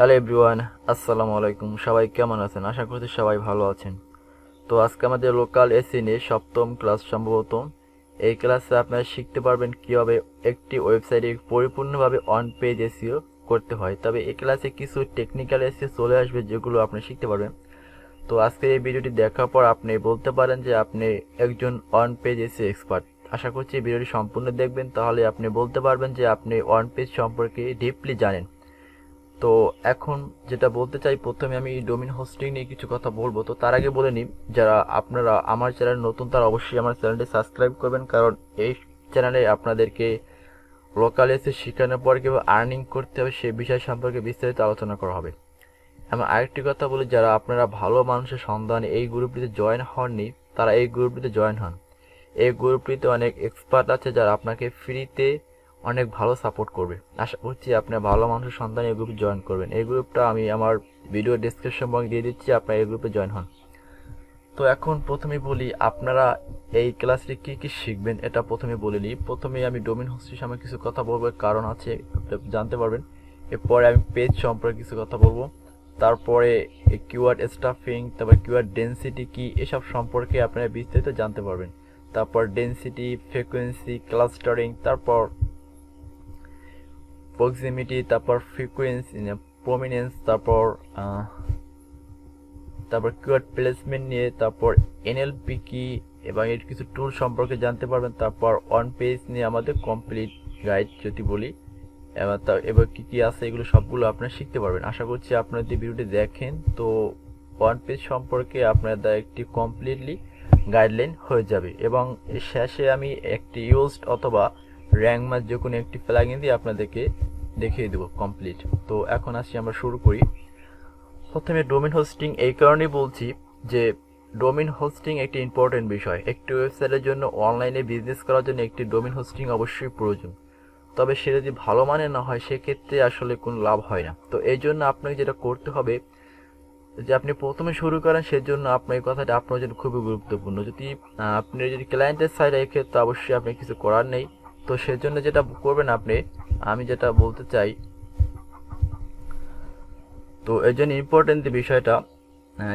Hello everyone, আসসালামু আলাইকুম। সবাই কেমন আছেন? আশা করছি সবাই ভালো আছেন। তো আজকে আমাদের লোকাল এসি নিয়ে সপ্তম ক্লাস সম্ভবত। এই ক্লাসে আপনারা শিখতে পারবেন কিভাবে একটি ওয়েবসাইটে পরিপূর্ণভাবে অন পেজ এসিও করতে হয়। তবে এই ক্লাসে কিছু টেকনিক্যাল এসিও চলে আসবে যেগুলো আপনি শিখতে পারবেন। তো আজকের এই ভিডিওটি দেখার পর আপনি বলতে পারেন যে আপনি একজন অন পেজ এসি এক্সপার্ট। আশা করছি এই ভিডিওটি সম্পূর্ণ দেখবেন, তাহলে আপনি বলতে পারবেন যে আপনি অন পেজ সম্পর্কে ডিপলি জানেন। তো এখন যেটা বলতে চাই, প্রথমে আমি ডোমেইন হোস্টিং নিয়ে কিছু কথা বলবো। তো তার আগে বলে নিই, যারা আপনারা আমার চ্যানেল নতুন তারা অবশ্যই আমার চ্যানেলটি সাবস্ক্রাইব করবেন, কারণ এই চ্যানেলে আপনাদেরকে লোকাল এসে শেখানোর পর কীভাবে আর্নিং করতে হবে সেই বিষয় সম্পর্কে বিস্তারিত আলোচনা করা হবে। আমি আরেকটি কথা বলি, যারা আপনারা ভালো মানুষের সন্ধানে এই গ্রুপটিতে জয়েন হননি তারা এই গ্রুপটিতে জয়েন হন। এই গ্রুপটিতে অনেক এক্সপার্ট আছে যারা আপনাকে ফ্রিতে অনেক ভালো সাপোর্ট করবে। আশা করছি আপনার ভালো মানুষের সন্তান এই গ্রুপে জয়েন করবেন। এই গ্রুপটা আমি আমার ভিডিও ডিসক্রিপশন বক্সে দিয়ে দিচ্ছি, আপনারা এই গ্রুপে জয়েন হন। তো এখন প্রথমে বলি আপনারা এই ক্লাসে কি কি শিখবেন, এটা প্রথমে বলে নিই। প্রথমে আমি ডোমেইন হোস্টিং সম্পর্কে কিছু কথা বলবো, কারণ আছে জানতে পারবেন। এরপরে আমি পেজ সম্পর্কে কিছু কথা বলবো, তারপরে কিওয়ার্ড স্টাফিং, তারপর কিওয়ার্ড ডেনসিটি কি, এসব সম্পর্কে আপনারা বিস্তারিত জানতে পারবেন। তারপর ডেনসিটি, ফ্রিকোয়েন্সি, ক্লাস্টারিং, তারপর প্রক্সিমিটি, তারপর ফ্রিকোয়েন্সি, প্রমিনেন্স, তারপর কিওয়ার্ড প্লেসমেন্ট নিয়ে, তারপর এনএলপি কি এবং এর কিছু টুল সম্পর্কে জানতে পারবেন। তারপর অন পেজ নিয়ে আমাদের কমপ্লিট গাইড যদি বলি, এবার কি কি আছে এগুলো সবগুলো আপনারা শিখতে পারবেন। আশা করছি আপনারা যদি ভিডিওটি দেখেন তো ওয়ান পেজ সম্পর্কে আপনাদের একটি কমপ্লিটলি গাইডলাইন হয়ে যাবে। এবং শেষে আমি একটি ইউজড অথবা র্যাঙ্ক ম্যাচ যে কোনো একটি প্লাগইন দিয়ে আপনাদেরকে দেখিয়ে দেবো কমপ্লিট। তো এখন আসি, আমরা শুরু করি। প্রথমে ডোমেইন হোস্টিং এই কারণেই বলছি যে ডোমেইন হোস্টিং একটি ইম্পর্টেন্ট বিষয়। একটি ওয়েবসাইটের জন্য অনলাইনে বিজনেস করার জন্য একটি ডোমেইন হোস্টিং অবশ্যই প্রয়োজন। তবে সে যদি ভালো মানের না হয় সেক্ষেত্রে আসলে কোনো লাভ হয় না। তো এই জন্য আপনাকে যেটা করতে হবে, যে আপনি প্রথমে শুরু করেন সেজন্য আপনার এই কথাটা আপনার জন্য খুবই গুরুত্বপূর্ণ। যদি আপনি যদি ক্লায়েন্টের সাইড রেখে, তো অবশ্যই আপনি কিছু করার নেই। তো সেজন্য যেটা করবেন আপনি, আমি যেটা বলতে চাই, তো এই জন্য ইম্পর্টেন্ট বিষয়টা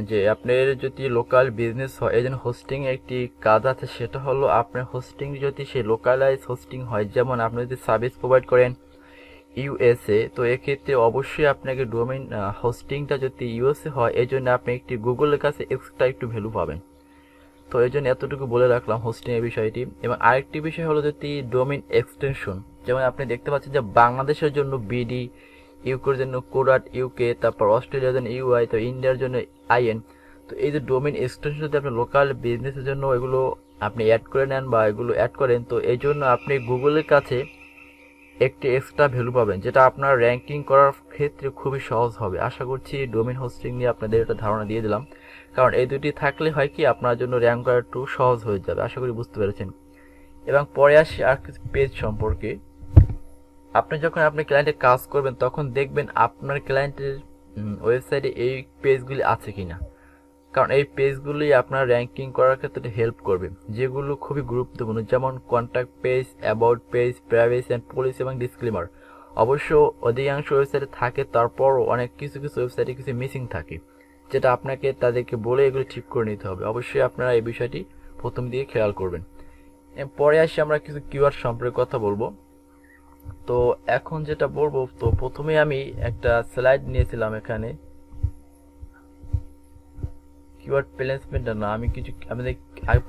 যে আপনার যদি লোকাল বিজনেস হয়, এই জন্য হোস্টিং একটি কাজ আছে। সেটা হলো আপনার হোস্টিং যদি সেই লোকালাইজ হোস্টিং হয়, যেমন আপনি যদি সার্ভিস প্রোভাইড করেন ইউএসএ, তো এক্ষেত্রে অবশ্যই আপনাকে ডোমেইন হোস্টিংটা যদি ইউএসএ হয়, এই জন্য আপনি একটি গুগলের কাছে এক্সট্রা একটু ভ্যালু পাবেন। তো এই জন্য এতটুকু বলে রাখলাম হোস্টিংয়ের বিষয়টি। এবং আরেকটি বিষয় হলো যদি ডোমেইন এক্সটেনশন, যেমন আপনি দেখতে পাচ্ছেন যে বাংলাদেশের জন্য বিডি, ইউকের জন্য কোডাট ইউকে, তারপর অস্ট্রেলিয়ার জন্য ইউআই, তো ইন্ডিয়ার জন্য আইএন। তো এই যে ডোমেইন এক্সটেনশন যদি আপনি লোকাল বিজনেসের জন্য এগুলো আপনি অ্যাড করে নেন বা এগুলো অ্যাড করেন, তো এই জন্য আপনি গুগলের কাছে একটি এক্সট্রা ভ্যালু পাবেন, যেটা আপনার র্যাঙ্কিং করার ক্ষেত্রে খুবই সহজ হবে। আশা করছি ডোমেইন হোস্টিং নিয়ে আপনাদের একটা ধারণা দিয়ে দিলাম, কারণ এই দুটি থাকলে হয় কি আপনার জন্য র্যাঙ্ক করা একটু সহজ হয়ে যাবে। আশা করি বুঝতে পেরেছেন। এবং পরে আসি আর কিছু পেজ সম্পর্কে। আপনি যখন আপনার ক্লায়েন্টের কাজ করবেন তখন দেখবেন আপনার ক্লায়েন্টের ওয়েবসাইটে এই পেজগুলি আছে কিনা, কারণ এই পেজগুলি আপনার র্যাঙ্কিং করার ক্ষেত্রে হেল্প করবে, যেগুলো খুবই গুরুত্বপূর্ণ, যেমন contact page, about page, privacy and policy এবং ডিসক্লেমার। অবশ্য অধিকাংশ ওয়েবসাইটে থাকে, তারপরও অনেক কিছু ওয়েবসাইটে কিছু মিসিং থাকে, যেটা আপনাকে তাদেরকে বলে এগুলো ঠিক করে নিতে হবে। অবশ্যই আপনারা এই বিষয়টি প্রথম দিকে খেয়াল করবেন। পরে আসি আমরা কিছু কিওয়ার্ড সম্পর্কে কথা বলবো। তো এখন যেটা বলবো, তো প্রথমে আমি একটা স্লাইড নিয়েছিলাম এখানে। কিওয়ার্ড প্লেসমেন্ট না, আমি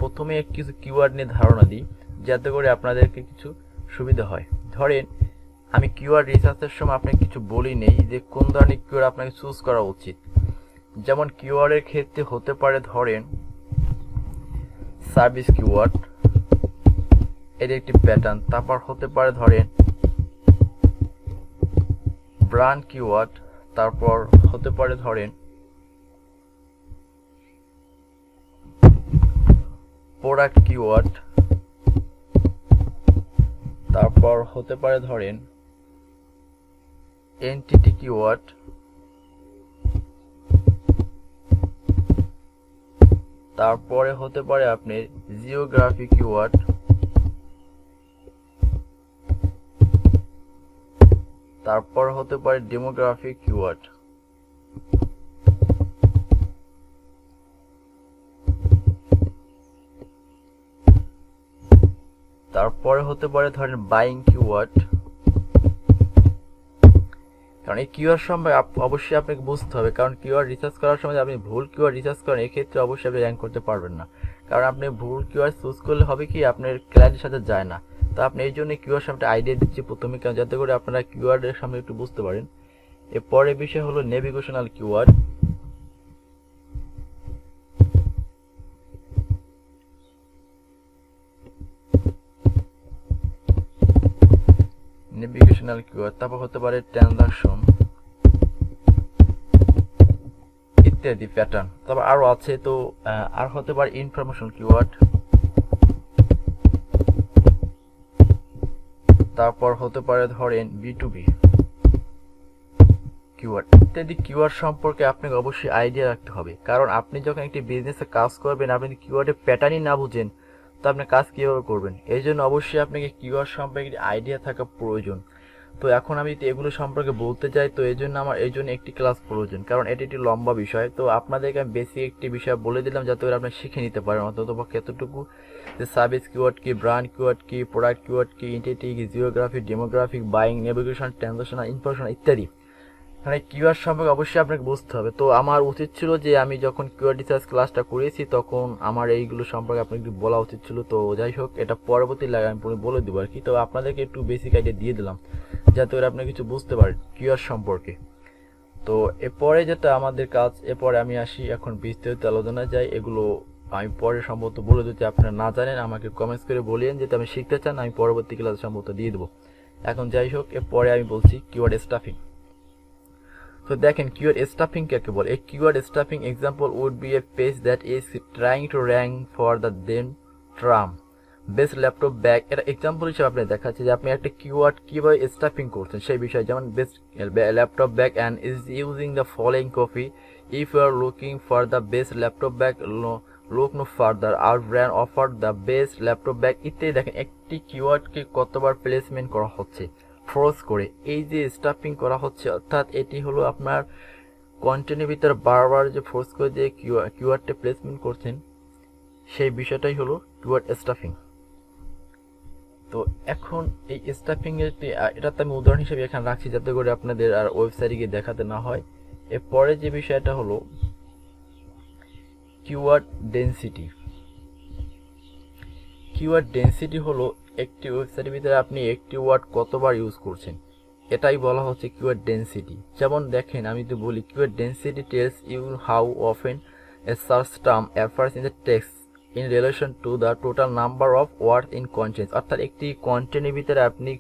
প্রথমে কিছু কিওয়ার্ড নিয়ে ধারণা দিই, যাতে করে আপনাদেরকে কিছু সুবিধা হয়। ধরেন আমি কিওয়ার্ড রিসার্চের সময় আপনাকে কিছু বলি নেই যে কোন ধরনের কিওয়ার্ড আপনাকে চুজ করা উচিত। যেমন কিওয়ার্ডের ক্ষেত্রে হতে পারে, ধরেন সার্ভিস কিওয়ার্ড, এর একটি প্যাটার্ন। তারপর হতে পারে ধরেন ব্র্যান্ড কিওয়ার্ড, তারপর হতে পারে ধরেন প্রোডাক্ট কিওয়ার্ড, তারপর হতে পারে ধরেন এন্টিটি কিওয়ার্ড, তারপরে হতে পারে আপনি জিওগ্রাফি কিওয়ার্ড, তারপর হতে পারে ডেমোগ্রাফিক কিওয়ার্ড। তারপরে হতে পারে ধরেন বাইং কিওয়ার্ড, কারণ এই কিওয়ার্ড সম্পর্কে অবশ্যই আপনাকে বুঝতে হবে, কারণ কিওয়ার্ড রিসার্চ করার সময় আপনি ভুল কিওয়ার্ড রিসার্চ করেন এক্ষেত্রে অবশ্যই আপনি র্যাঙ্ক করতে পারবেন না, কারণ আপনি ভুল কিওয়ার্ড চুজ করলে হবে কি আপনার ক্লায়েন্টের সাথে যায় না। তো আপনি এই জন্য কিওয়ার্ড সম্পর্কে আইডিয়া দিচ্ছি প্রথমে, কারণ যাতে করে আপনারা কিওয়ার্ডের সামনে একটু বুঝতে পারেন। এরপরে বিষয় হলো নেভিগেশনাল কিওয়ার্ড। নেভিগেশনাল কিওয়ার্ড, তারপর হতে পারে ট্রানজাকশন ইত্যাদি প্যাটার্ন, তারপর আরো আছে। তো আর হতে পারে ইনফরমেশন কিওয়ার্ড, তারপর হতে পারে ধরেন B2B কিওয়ার্ড ইত্যাদি। কিওয়ার্ড সম্পর্কে আপনাকে অবশ্যই আইডিয়া রাখতে হবে, কারণ আপনি যখন একটি বিজনেসে কাজ করবেন আপনি কিওয়ার্ডের প্যাটার্নই না বুঝেন তো আপনি কাজ কিভাবে করবেন। এই জন্য অবশ্যই আপনাকে কিওয়ার্ড সম্পর্কে আইডিয়া থাকা প্রয়োজন। তো এখন আমি যদি এগুলো সম্পর্কে বলতে চাই তো এই জন্য আমার এই জন্য একটি ক্লাস প্রয়োজন, কারণ এটি একটি লম্বা বিষয়। তো আপনাদেরকে আমি বেসিক একটি বিষয় বলে দিলাম যাতে করে আপনি শিখে নিতে পারেন অন্তত পক্ষে এতটুকু, যে সার্ভিস কিওয়ার্ড কি, ব্র্যান্ড কিওয়ার্ড কি, প্রোডাক্ট কিওয়ার্ড কি, এন্টিটি কি, geography, demographic, buying, navigation, transaction, information ইত্যাদি। মানে কিওয়ার্ড সম্পর্কে অবশ্যই আপনাকে বুঝতে হবে। তো আমার উচিত ছিল যে আমি যখন কিওয়ার্ড রিসার্চ ক্লাসটা করেছি তখন আমার এইগুলো সম্পর্কে আপনাকে বলা উচিত ছিল। তো যাই হোক, এটা পরবর্তী লাগে আমি বলে দেবো আর কি। তো আপনাদেরকে একটু বেসিক আইডিয়া দিয়ে দিলাম যাতে করে আপনি কিছু বুঝতে পারেন কিওয়ার্ড সম্পর্কে। তো এরপরে যেটা আমাদের কাজ, এরপরে আমি আসি এখন বিস্তারিত আলোচনায় যাই। এগুলো আমি পরে সম্ভবত বলে দিতে, আপনারা না জানেন আমাকে কমেন্টস করে বলিয়েন যেটা আমি শিখতে চান, আমি পরবর্তী ক্লাসে সম্ভবত দিয়ে দেবো। এখন যাই হোক, এরপরে আমি বলছি কিওয়ার্ড স্টাফিং। তো দেখেন কিওয়ার্ড স্টাফিং কাকে বলে। A keyword stuffing example would be a page that is trying to rank for the then term best laptop bag. এটা এক্সাম্পল হিসেবে আপনি দেখাচ্ছে যে আপনি একটা কিওয়ার্ড কিভাবে স্টাফিং করছেন সেই বিষয়ে, যেমন best laptop bag and is using the following copy, if you are looking for the best laptop bag look no further, our brand offer the best laptop bag ইত্যাদি। দেখেন একটি কিওয়ার্ডকে কতবার প্লেসমেন্ট করা হচ্ছে ফোর্স করে, এই যে স্টাফিং করা হচ্ছে, অর্থাৎ এটি হলো আপনার কন্টেন্টের ভিতরে বারবার যে ফোর্স করে দিয়ে কিওয়ার্ডটা প্লেসমেন্ট করছেন সেই বিষয়টাই হলো কিওয়ার্ড স্টাফিং। তো এখন এই স্টাফিং এর এটা তো আমি উদাহরণ হিসেবে এখানে রাখছি যাতে করে আপনাদের আর ওয়েবসাইটে গিয়ে দেখাতে না হয়। এরপরে যে বিষয়টা হলো কিওয়ার্ড ডেনসিটি। কিওয়ার্ড ডেনসিটি হলো একটি ওয়েবসাইটের ভিতরে আপনি একটি ওয়ার্ড কতবার ইউজ করছেন, এটাই বলা হচ্ছে কিওয়ার্ড ডেনসিটি। যেমন দেখেন আমি তো বলি keyword density tells you how often a search term appears in the text in relation to the total number of words in content, অর্থাৎ একটি কন্টেন্টের ভিতরে আপনি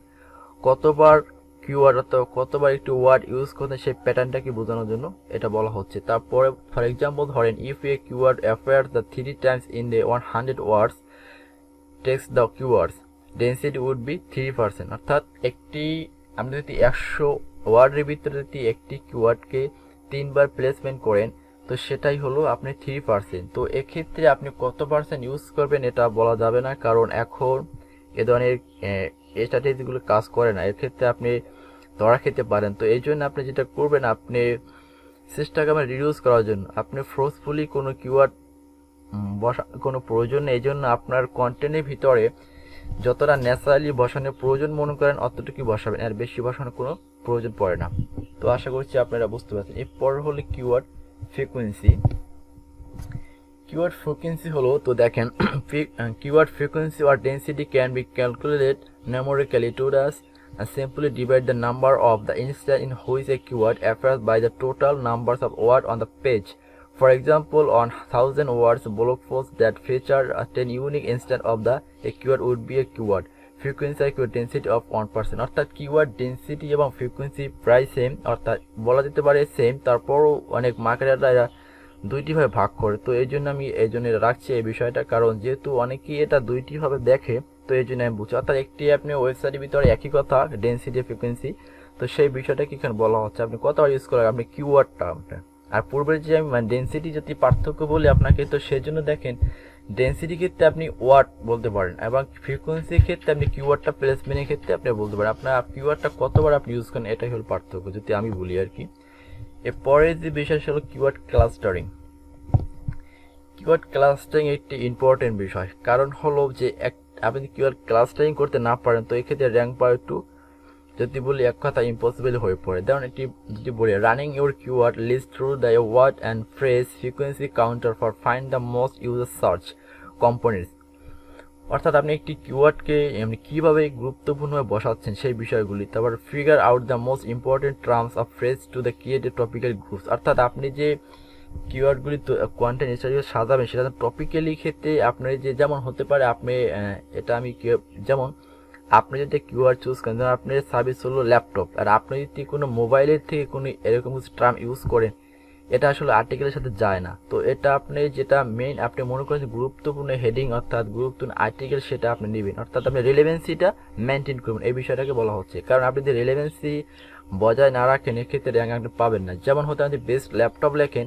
কতবার কিওয়ার্ড অর্থাৎ কতবার একটি ওয়ার্ড ইউজ করছেন সেই প্যাটার্নটাকে বোঝানোর জন্য এটা বলা হচ্ছে। তারপরে ফর এক্সাম্পল ধরেন if a keyword appears the 3 times in the 100 words text the keywords density would be 3%, অর্থাৎ একটি আপনি যদি 100 ওয়ার্ডের ভিতরে যদি একটি কিওয়ার্ডকে 3 বার প্লেসমেন্ট করেন তো সেটাই হলো আপনি 3%। তো এক্ষেত্রে আপনি কত পার্সেন্ট ইউজ করবেন এটা বলা যাবে না, কারণ এখন এ ধরনের স্ট্র্যাটেজিগুলো কাজ করে না, এর ক্ষেত্রে আপনি ধরা খেতে পারেন। তো এই জন্য আপনি যেটা করবেন, আপনি চেষ্টা করবেন রিডিউস করার জন্য, আপনি ফোর্সফুলি কোনো কিওয়ার্ড বসা কোনো প্রয়োজন নেই। এই জন্য আপনার কন্টেন্টের ভিতরে যতটা ন্যাচারালি বসানোর প্রয়োজন মনে করেন অতটুকুই বসাবেন, আর বেশি বসানোর কোনো প্রয়োজন পড়ে না। তো আশা করছি আপনারা বুঝতে পারছেন। এরপর হলো কিওয়ার্ড ফ্রিকোয়েন্সি। কিওয়ার্ড ফ্রিকোয়েন্সি হলো, তো দেখেন keyword frequency or density can be calculated numerically to thus simply divide the number of the instance in which a keyword appears by the total numbers of words on the page. For example, on 1000 words blog post that feature 10 unique instance of the a keyword would be a keyword frequency equal density of 1%, অর্থাৎ keyword density এবং frequency প্রায় same, অর্থাৎ বলা যেতে পারে same, তারপরও অনেক মার্কেটাররা এরা দুইটি ভাবে ভাগ করে। তো এই জন্য আমি এই জন্য রাখছি এই বিষয়টা, কারণ যেহেতু অনেকেই এটা দুইটি ভাবে দেখে তো এই জন্য আমি বুঝছি। অর্থাৎ একটি আপনি ওয়েবসাইটের ভিতরে একই কথা ডেনসিটি ফ্রিকোয়েন্সি, তো সেই বিষয়টা কি এখানে বলা হচ্ছে আপনি কতবার ইউজ করেন আপনি কিওয়ার্ডটা আপনার। আর পূর্বের যে আমি ডেনসিটি যদি পার্থক্য বলি আপনাকে, তো সেই জন্য দেখেন ডেনসিটির ক্ষেত্রে আপনি ওয়ার্ড বলতে পারেন এবং ফ্রিকোয়েন্সির ক্ষেত্রে আপনি কিওয়ার্ডটা প্লেসমেন্টের ক্ষেত্রে আপনি বলতে পারেন আপনার কিওয়ার্ডটা কতবার আপনি ইউজ করেন, এটাই হলো পার্থক্য যদি আমি বলি আর কি। এরপরে যে বিষয় হলো কিওয়ার্ড কিওয়ার্ড ক্লাস্টারিং একটি ইম্পর্টেন্ট বিষয়, কারণ হলো যে একটি আপনি যদি কিওয়ার্ড ক্লাস্টারিং করতে না পারেন তো এক্ষেত্রে র্যাঙ্ক পাওয়া একটু, যদি বলি এক কথা, ইম্পসিবল হয়ে পড়ে। যেমন একটি যদি বলি running your keyword list through the word and phrase frequency counter for find the most user search components, অর্থাৎ আপনি একটি কিওয়ার্ডকে এমনি কীভাবে গুরুত্বপূর্ণভাবে বসাচ্ছেন সেই বিষয়গুলি। তারপর figure out the most important terms of phrase to the created topical groups, অর্থাৎ আপনি যে কিওয়ার্ডগুলি কন্টেন্ট হিসেবে সাজাবেন সেটা টপিক্যালি ক্ষেত্রে আপনার যে যেমন হতে পারে আপনি এটা আমি যেমন আপনি যদি কিওয়ার্ড চুজ করেন, যেমন আপনার সার্ভিস হলো ল্যাপটপ, আর আপনি যদি কোনো মোবাইলের থেকে কোনো এরকম কিছু টার্ম ইউজ করেন এটা আসলে আর্টিকেলের সাথে যায় না। তো এটা আপনি যেটা মেইন আপনি মনে করেন গুরুত্বপূর্ণ হেডিং অর্থাৎ গুরুত্বপূর্ণ আর্টিকেল সেটা আপনি নেবেন, অর্থাৎ আপনি রিলেভেন্সিটা মেনটেন করবেন, এই বিষয়টাকে বলা হচ্ছে। কারণ আপনি যদি রিলেভেন্সি বজায় না রাখেন এক্ষেত্রে র্যাঙ্ক আপনি পাবেন না। যেমন হতে আপনি বেস্ট ল্যাপটপ লেখেন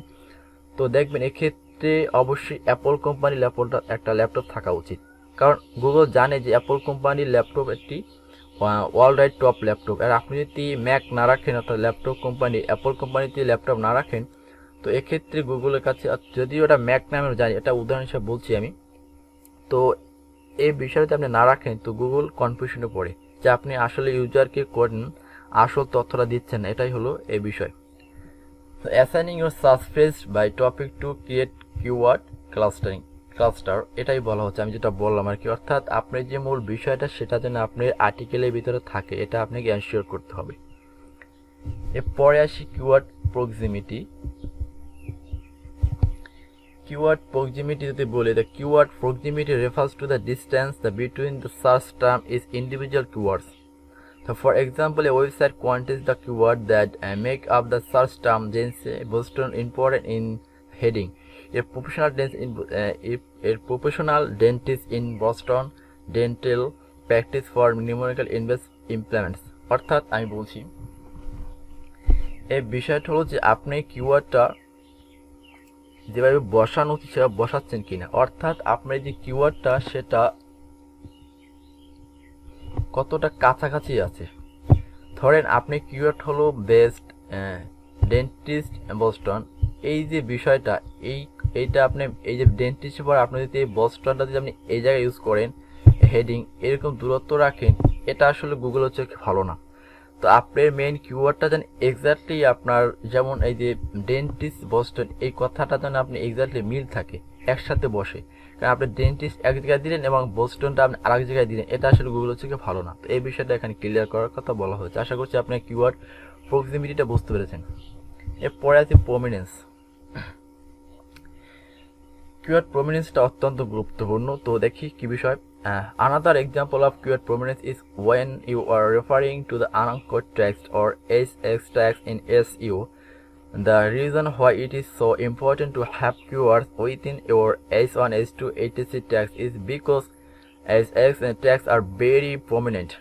তো দেখবেন এক্ষেত্রে অবশ্যই অ্যাপল কোম্পানির একটা ল্যাপটপ থাকা উচিত, কারণ গুগল জানে যে অ্যাপল কোম্পানির ল্যাপটপ একটি ওয়ার্ল্ড ওয়াইড টপ ল্যাপটপ। আর আপনি যদি ম্যাক না রাখেন অর্থাৎ ল্যাপটপ কোম্পানি অ্যাপল কোম্পানিতে ল্যাপটপ না রাখেন তো এক্ষেত্রে গুগলের কাছে, যদি ওটা ম্যাক নামে জানি, এটা উদাহরণ হিসেবে বলছি আমি, তো এই বিষয়টা আপনি না রাখেন তো গুগল কনফিউশনে পড়ে যে আপনি আসলে ইউজারকে কোন আসল তথ্যটা দিচ্ছেন, এটাই হলো এই বিষয়। So assigning your search phrase by topic to create keyword cluster এটাই বলা হচ্ছে, আমি যেটা বললাম আর কি, অর্থাৎ আপনার যে মূল বিষয়টা সেটা যেন আপনার আর্টিকেলের ভিতরে থাকে এটা আপনাকে এনশিওর করতে হবে। এরপরে আসি কিওয়ার্ড প্রক্সিমিটি। Keyword proximity যদি বলি, the keyword proximity refers to the distance between the search term is individual keywords. So for example, a website contains the keyword that make up the search term Boston important in heading. A professional dentist in Boston dental practice for numerical implements. অর্থাৎ আমি বলছি এই বিষয়টা হলো যে আপনি কিওয়ার্ডটা যেভাবে বসানো সেভাবে বসাচ্ছেন কিনা, অর্থাৎ আপনার যে কিওয়ার্ডটা সেটা কতটা কাছাকাছি আছে। ধরেন আপনি কিওয়ার্ড হলো বেস্ট ডেন্টিস্ট বস্টন, এই যে বিষয়টা এইটা আপনি এই যে ডেন্টিস্ট পর আপনি যদি এই বস্টনটা যদি আপনি এই জায়গায় ইউজ করেন হেডিং এরকম দূরত্ব রাখেন, এটা আসলে গুগল হচ্ছে ভালো না। তো আপনার মেইন কিওয়ার্ডটা যেন এক্স্যাক্টলি আপনার, যেমন এই যে ডেন্টিস্ট বস্টন এই কথাটা যেন আপনি এক্স্যাক্টলি মিল থাকে, একসাথে বসে। কারণ আপনি ডেন্টিস্ট এক জায়গায় দিলেন এবং বস্টনটা আপনি আরেক জায়গায় দিলেন, এটা আসলে গুগল হচ্ছে ভালো না। তো এই বিষয়টা এখানে ক্লিয়ার করার কথা বলা হয়েছে। আশা করছি আপনার কিওয়ার্ড প্রক্সিমিটিটা বুঝতে পেরেছেন। এরপরে আছে প্রমিনেন্স। কিওয়ার্ড প্রমিনেন্সটা অত্যন্ত গুরুত্বপূর্ণ। তো দেখি কি বিষয়। Another example of keyword prominence is when you are referring to the anchored text or HX tags in SEO. The reason why it is so important to have keywords within your H1, H2, etc. tags is because HX tags are very prominent.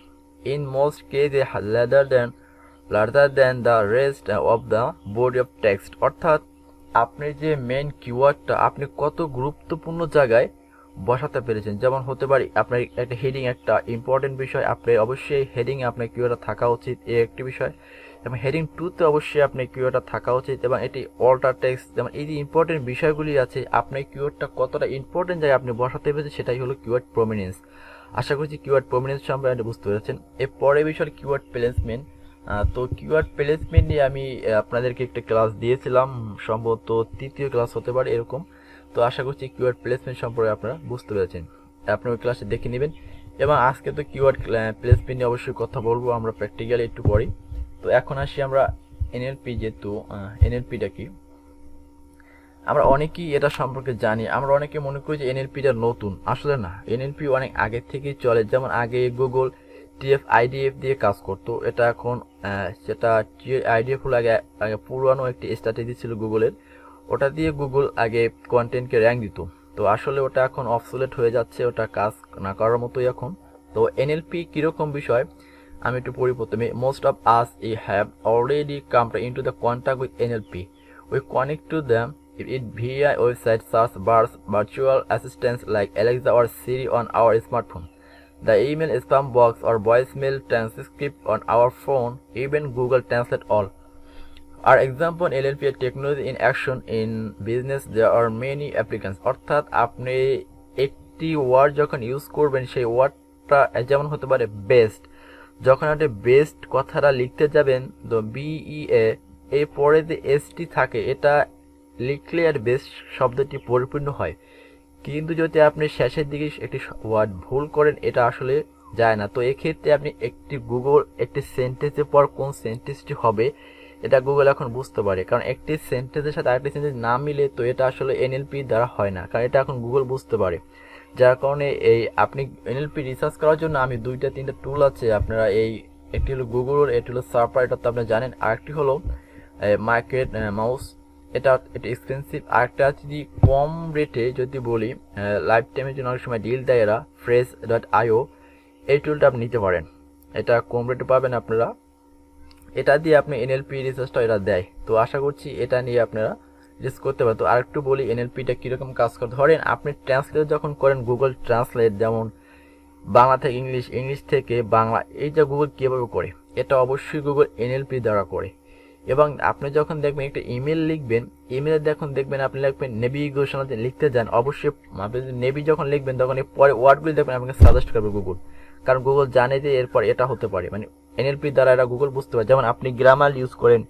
In most cases, larger than the rest of the body of text. অর্থাৎ আপনি যে main কিওয়ার্ডটা আপনি কত গুরুত্বপূর্ণ জায়গায় বসাতে পেরেছেন। যেমন হতে পারে আপনার একটা হেডিং একটা ইম্পর্টেন্ট বিষয়, আপনি অবশ্যই হেডিংয়ে আপনার কিওয়ার্ডটা থাকা উচিত, এই একটি বিষয়। এবং হেডিং 2তে অবশ্যই আপনার কিওয়ার্ডটা থাকা উচিত, এবং এটি অল্টার টেক্সট, যেমন এই যে ইম্পর্টেন্ট বিষয়গুলি আছে আপনার কিওয়ার্ডটা কতটা ইম্পর্টেন্ট জায়গায় আপনি বসাতে পেরেছেন সেটাই হলো কিওয়ার্ড প্রমিনেন্স। আশা করছি কিওয়ার্ড প্রমিনেন্স সম্পর্কে আপনি বুঝতে পেরেছেন। এরপরে বিষয় কিওয়ার্ড প্লেসমেন্ট। তো কিওয়ার্ড প্লেসমেন্ট নিয়ে আমি আপনাদেরকে একটা ক্লাস দিয়েছিলাম, সম্ভবত 3য় ক্লাস হতে পারে এরকম। তো আশা করছি কিওয়ার্ড প্লেসমেন্ট সম্পর্কে আপনারা বুঝতে পেরেছেন, আপনি ওই ক্লাসে দেখে নেবেন। এবং আজকে তো কিওয়ার্ড প্লেসমেন্ট নিয়ে অবশ্যই কথা বলবো আমরা প্র্যাকটিক্যালি একটু পরে। তো এখন আসি আমরা এনএলপি, যেহেতু এনএলপিটা কি আমরা অনেকেই এটা সম্পর্কে জানি, আমরা অনেকে মনে করি যে এনএলপিটা নতুন, আসলে না, এনএলপি অনেক আগের থেকেই চলে। যেমন আগে গুগল TF-IDF দিয়ে কাজ করতো, এটা এখন সেটা TF-IDF হলো আগে পুরানো একটি স্ট্র্যাটেজি ছিল গুগলের, ওটা দিয়ে গুগল আগে কন্টেন্টকে র্যাঙ্ক দিত। তো আসলে ওটা এখন অবসোলেট হয়ে যাচ্ছে, ওটা কাজ না করার মতোই এখন। তো এনএলপি কীরকম বিষয় আমি একটু পড়ি প্রথমে। Most of us have already come into the contact with NLP. We connect to them it via website search bars, virtual assistants like Alexa or Siri on our smartphone, the email spam box or voicemail transcript on our phone, even Google Translate all. Our example NLP technology in action in business, there are many applicants. অর্থাৎ আপনি একটি word যখন use করবেন সেই ওয়ার্ডটা যেমন হতে পারে বেস্ট, যখন আপনি বেস্ট কথাটা লিখতে যাবেন তো BEA এই পরে যে ST থাকে এটা লিখলে আর বেস্ট শব্দটি পরিপূর্ণ হয়। কিন্তু যদি আপনি শেষের দিকে একটি ওয়ার্ড ভুল করেন এটা আসলে যায় না। তো এক্ষেত্রে আপনি একটি সেন্টেন্সের পর কোন সেন্টেন্সটি হবে এটা গুগল এখন বুঝতে পারে, কারণ একটি সেন্টেন্সের সাথে আরেকটি সেন্টেন্স না মিলে তো এটা আসলে NLP দ্বারা হয় না, কারণ এটা এখন গুগল বুঝতে পারে। যার কারণে এই আপনি NLP রিসার্চ করার জন্য আমি 2-3টা টুল আছে আপনারা একটি হলো গুগল, এটি হলো সার্পার, এটা তো আপনি জানেন, আরেকটি হলো মার্কেট মাউস, এটা এক্সপেন্সিভ, আরেকটা আছে যদি কম রেটে যদি বলি লাইফ টাইমের জন্য অনেক সময় ডিল দেয় এরা, fresh.io, এই টুলটা আপনি নিতে পারেন, এটা কম রেটে পাবেন আপনারা, এটা দিয়ে আপনি NLP রিসার্চটা এরা দেয়। তো আশা করছি এটা নিয়ে আপনারা রিসার্চ করতে পারেন। তো আরেকটু বলি NLPটা কীরকম কাজ করে। ধরেন আপনি ট্রান্সলেট যখন করেন গুগল ট্রান্সলেট, যেমন বাংলা থেকে ইংলিশ, ইংলিশ থেকে বাংলা, এই যে গুগল কীভাবে করে এটা অবশ্যই গুগল NLP দ্বারা করে। এবং আপনি যখন দেখবেন একটা ইমেল লিখবেন, ইমেলে দেখবেন আপনি লিখবেন নেভিগেশন লিখতে যান, অবশ্যই আপনি নেভি যখন লিখবেন তখন এই পরে ওয়ার্ডগুলি দেখবেন আপনাকে সাজেস্ট করবে গুগল, কারণ গুগল জানে যে এরপর এটা হতে পারে, মানে NLP দ্বারা এটা গুগল বুঝতে পারে। যেমন আপনি গ্রামার ইউজ করেন,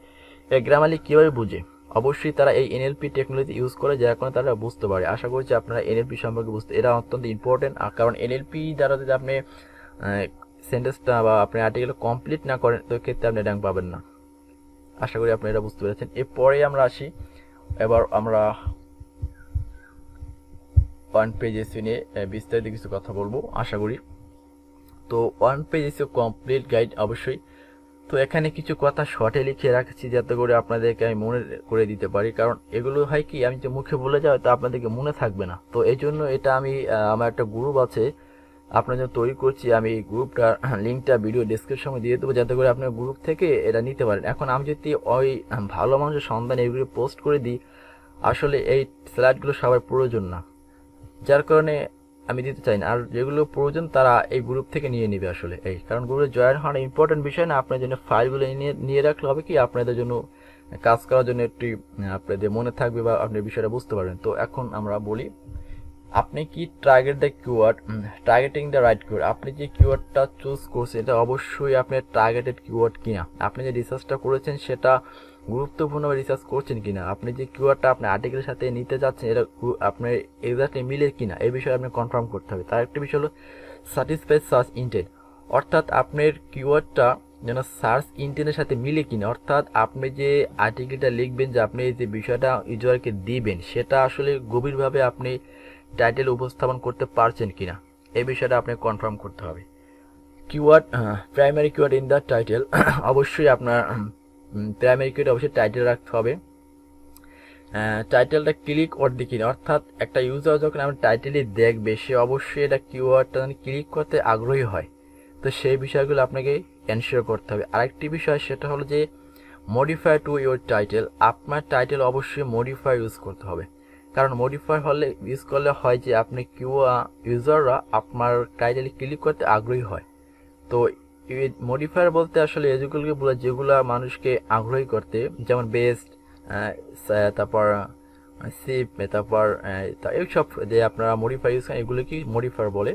এই গ্রামারলি কীভাবে বুঝে, অবশ্যই তারা এই NLP টেকনোলজি ইউজ করে, যার কারণে তারা বুঝতে পারে। আশা করছি আপনারা NLP সম্পর্কে বুঝতে, এটা অত্যন্ত ইম্পর্টেন্ট, কারণ NLP দ্বারা যদি আপনি সেন্টেন্সটা বা আপনি আর্টিকেল কমপ্লিট না করেন তো ক্ষেত্রে আপনি র্যাঙ্ক পাবেন না। আশা করি আপনি এটা বুঝতে পেরেছেন। এরপরে আমরা আসি, এবার আমরা ওয়ান পেজ এসিও নিয়ে বিস্তারিত কিছু কথা বলবো আশা করি। তো one page SEO complete guide অবশ্যই, তো এখানে কিছু কথা শর্টে লিখে রাখছি যাতে করে আপনাদেরকে আমি মনে করে দিতে পারি, কারণ এগুলো হয় কি আমি যে মুখে বলে যাই তো আপনাদেরকে মনে থাকবে না। তো এই জন্য এটা আমি আমার একটা গ্রুপ আছে আপনার জন্য তৈরি করছি, আমি গ্রুপটার লিঙ্কটা ভিডিও ডিসক্রিপশনে দিয়ে দেবো যাতে করে আপনার গ্রুপ থেকে এটা নিতে পারেন। এখন আমি যদি ওই ভালো মানুষের সন্ধানে এগুলো পোস্ট করে দিই, আসলে এই স্লাইডগুলো সবার প্রয়োজন না, যার কারণে আমি দিতে চাই না। আর যেগুলো প্রয়োজন তারা এই গ্রুপ থেকে নিয়ে নেবে আসলে, এই কারণ গ্রুপে জয়েন হওয়ার ইম্পর্টেন্ট বিষয় না, আপনার জন্য ফাইলগুলো নিয়ে রাখলে হবে কি আপনাদের জন্য কাজ করার জন্য একটি আপনাদের মনে থাকবে বা আপনি বিষয়টা বুঝতে পারবেন। তো এখন আমরা বলি আপনি কি টার্গেটিং দ্য রাইট কিওয়ার্ড, আপনি যে কিওয়ার্ডটা চুজ করছেন এটা অবশ্যই আপনার টার্গেটেড কিওয়ার্ড কিনা, আপনি যে রিসার্চটা করেছেন সেটা গুরুত্বপূর্ণভাবে রিসার্চ করছেন কিনা, আপনি যে কিওয়ার্ডটা আপনার আর্টিকেলের সাথে নিতে যাচ্ছেন এটা আপনার এক্স্যাক্টলি মিলে কিনা, এই বিষয়ে আপনি কনফার্ম করতে হবে। তার একটি বিষয় হলো স্যাটিসফাই সার্চ ইন্টেন্ট, অর্থাৎ আপনার কিওয়ার্ডটা যেন সার্চ ইন্টেন্টের সাথে মিলে কিনা, অর্থাৎ আপনি যে আর্টিকেলটা লিখবেন, যে আপনি যে বিষয়টা ইউজারকে দিবেন সেটা আসলে গভীরভাবে আপনি টাইটেল উপস্থাপন করতে পারছেন কিনা, এই বিষয়টা আপনাকে কনফার্ম করতে হবে। Keyword primary keyword in the title, অবশ্যই আপনার প্রাইমারি কিওয়ার্ড অবশ্যই টাইটেল রাখতে হবে। টাইটেলটা ক্লিক ওয়ার্ড কিনা, অর্থাৎ একটা ইউজার যখন আমার টাইটেলই দেখবে সে অবশ্যই এটা কিওয়ার্ডটা ক্লিক করতে আগ্রহী হয়, তো সেই বিষয়গুলো আপনাকে এনশিওর করতে হবে। আরেকটি বিষয় সেটা হলো যে মডিফাই টু ইউর টাইটেল, আপনার টাইটেল অবশ্যই মডিফাই ইউজ করতে হবে, কারণ মডিফাই হলে ইউজ করলে হয় যে আপনি ইউজাররা আপনার টাইটেলে ক্লিক করতে আগ্রহী হয়। তো মডিফায়ার বলতে আসলে এগুলোকে বলে যেগুলো মানুষকে আগ্রহী করতে, যেমন বেস্ট, তারপর সিপ, তারপর এইসব যে আপনারা মডিফাই ইউজ করেন এগুলোকে মডিফায়ার বলে।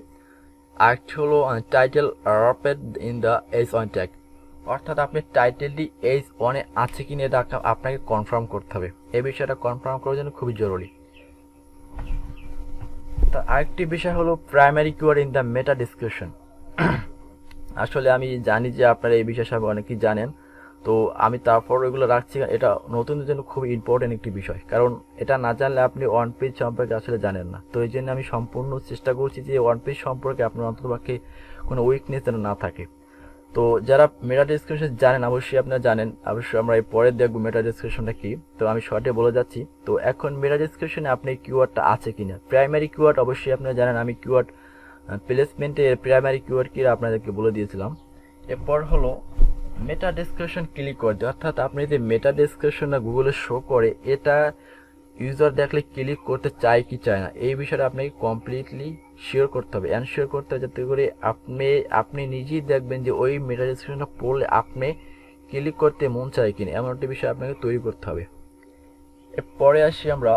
আরেকটি হলো title wrapped in the H1 tag, অর্থাৎ আপনি টাইটেলটি H1 আছে কিনা এটা আপনাকে কনফার্ম করতে হবে, এই বিষয়টা কনফার্ম করার জন্য খুবই জরুরি। তা আরেকটি বিষয় হলো primary keyword in the meta description, আসলে আমি জানি যে আপনারা এই বিষয় সম্পর্কে অনেকেই জানেন, তো আমি তারপর এগুলো রাখছি, এটা নতুনদের জন্য খুব ইম্পর্টেন্ট একটি বিষয়, কারণ এটা না জানলে আপনি ওয়ান পেজ সম্পর্কে আসলে জানেন না। তো এই জন্য আমি সম্পূর্ণ চেষ্টা করছি যে ওয়ান পেজ সম্পর্কে আপনার অন্ততপক্ষে কোনো উইকনেস যেন না থাকে। তো যারা মেটা ডিসক্রিপশন জানেন অবশ্যই আপনারা জানেন, অবশ্যই আমরা এই পরে দেখবো মেটা ডিসক্রিপশনটা কি, তো আমি শর্টে বলে যাচ্ছি। তো এখন মেটা ডিসক্রিপশনে আপনি কিওয়ার্ডটা আছে কিনা, প্রাইমারি কিওয়ার্ড অবশ্যই আপনারা জানেন, আমি কিওয়ার্ড প্লেসমেন্টে প্রাইমারি কিওয়ার্ড কি আপনাদেরকে বলে দিয়েছিলাম। এরপর হলো মেটা ডেসক্রিপশন ক্লিক করে দেয়, অর্থাৎ আপনি যে মেটা ডেসক্রিপশনটা গুগলে শো করে এটা ইউজার দেখলে ক্লিক করতে চায় কি চায় না, এই বিষয়টা আপনাকে কমপ্লিটলি শিওর করতে হবে, এনশিওর করতে হবে, যাতে করে আপনি নিজেই দেখবেন যে ওই মেটা ডেসক্রিপশনটা পড়লে আপনি ক্লিক করতে মন চায় কিনা, এমন একটা বিষয় আপনাকে তৈরি করতে হবে। এরপরে আসি আমরা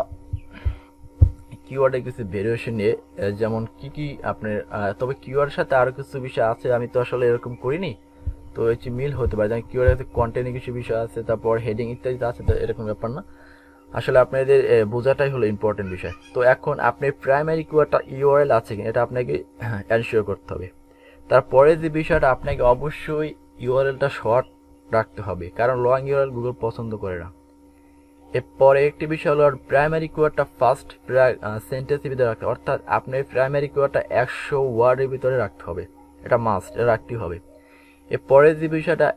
কিওয়ার্ডের কিছু ভেরিয়েশন নিয়ে, যেমন কি আপনার তবে কিওয়ার্ডের সাথে আরও কিছু বিষয় আছে, আমি তো আসলে এরকম করিনি, তো এটি মিল হতে পারে। যেমন কিওয়ার্ডের কন্টেন্টের কিছু বিষয় আছে, তারপর হেডিং ইত্যাদি আছে, তো এরকম ব্যাপার না। আসলে আপনাদের বোঝাটাই হলো ইম্পর্টেন্ট বিষয়। তো এখন আপনি প্রাইমারি কিওয়ার্ডটা ইউআরএল আছে কিনা এটা আপনাকে এনশিওর করতে হবে। তারপরে যে বিষয়টা, আপনাকে অবশ্যই ইউআরএলটা শর্ট রাখতে হবে, কারণ লং ইউআরএল গুগল পছন্দ করে না। এরপরে একটি বিষয় হলো প্রাইমারি কিওয়ার্ডটা ফার্স্ট সেন্টেন্সের ভিতরে রাখতে, অর্থাৎ আপনার প্রাইমারি কিওয়ার্ডটা 100 ওয়ার্ডের ভিতরে রাখতে হবে, এটা মাস্ট, এটা রাখতেই হবে। এরপরে যে বিষয়টা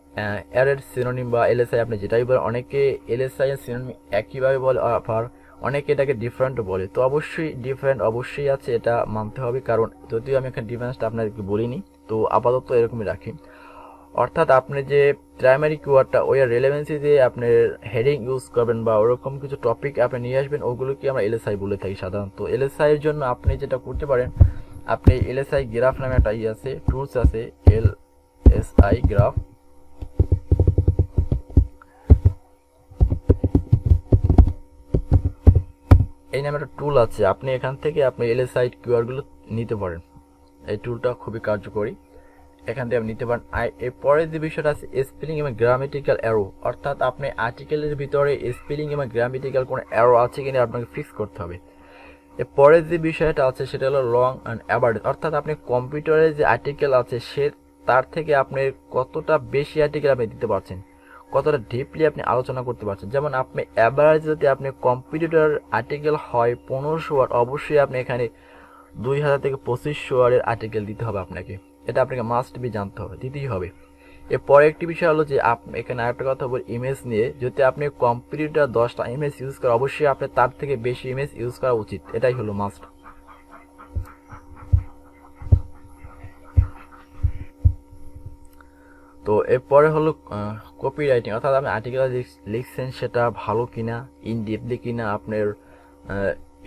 এর সিনোনিম বা এলএসআই, আপনি যেটাই বলেন, অনেকে এলএসআই এর সিনোনিম একইভাবে বলে, আবার অনেকে এটাকে ডিফারেন্ট বলে। তো অবশ্যই ডিফারেন্ট অবশ্যই আছে, এটা মানতে হবে, কারণ যদিও আমি এখানে ডিফারেন্সটা আপনাদেরকে বলিনি, তো আপাতত এরকমই রাখি। অর্থাৎ আপনি যে প্রাইমারি কিওয়ার্ডটা ওই রেলেভেন্সি যে আপনার হেডিং ইউজ করবেন বা ওরকম কিছু টপিক আপনি নিয়ে আসবেন, ওগুলোকে আমরা এলএসআই বলে থাকি সাধারণত। এলএসআই এর জন্য আপনি যেটা করতে পারেন, আপনি এলএসআই গ্রাফ নামে একটা আছে, টুলস আছে, এলএসআই গ্রাফ, এই নামে একটা টুল আছে, আপনি এখান থেকে আপনি এলএসআই কিওয়ার্ডগুলো নিতে পারেন। এই টুলটা খুবই কার্যকরী, এখান থেকে আপনি নিতে পারেন। এর পরের যে বিষয়টা আছে স্পেলিং এবং গ্রামেটিক্যাল এরর, অর্থাৎ আপনি আর্টিকেলের ভিতরে স্পেলিং এবং গ্রামেটিক্যাল কোনো এরর আছে কিনা আপনাকে ফিক্স করতে হবে। এর পরের যে বিষয়টা আছে সেটা হলো লং অ্যান্ড অ্যাভারেজ, অর্থাৎ আপনি কম্পিউটারে যে আর্টিকেল আছে সে তার থেকে আপনি কতটা বেশি আর্টিকেল আপনি দিতে পারছেন, কতটা ডিপলি আপনি আলোচনা করতে পারছেন। যেমন আপনি অ্যাভারেজ যদি আপনি কম্পিউটার আর্টিকেল হয় 1500 ওয়ার্ড, অবশ্যই আপনি এখানে 2000 থেকে 2500 ওয়ার্ডের আর্টিকেল দিতে হবে আপনাকে, এটা আপনাকে মাস্ট বি জানতে হবে, দিতেই হবে। এরপরে একটি বিষয় হলো যে এখানে আরেকটা কথা বলি ইমেজ নিয়ে, যদি আপনি কম্পিউটার 10টা ইমেজ ইউজ করেন, অবশ্যই আপনি তার থেকে বেশি ইমেজ ইউজ করা উচিত, এটাই হলো মাস্ট। তো এরপরে হলো কপি রাইটিং, অর্থাৎ আপনি আর্টিকেল লিখছেন সেটা ভালো কিনা, ইন ডিপলি কিনা, আপনার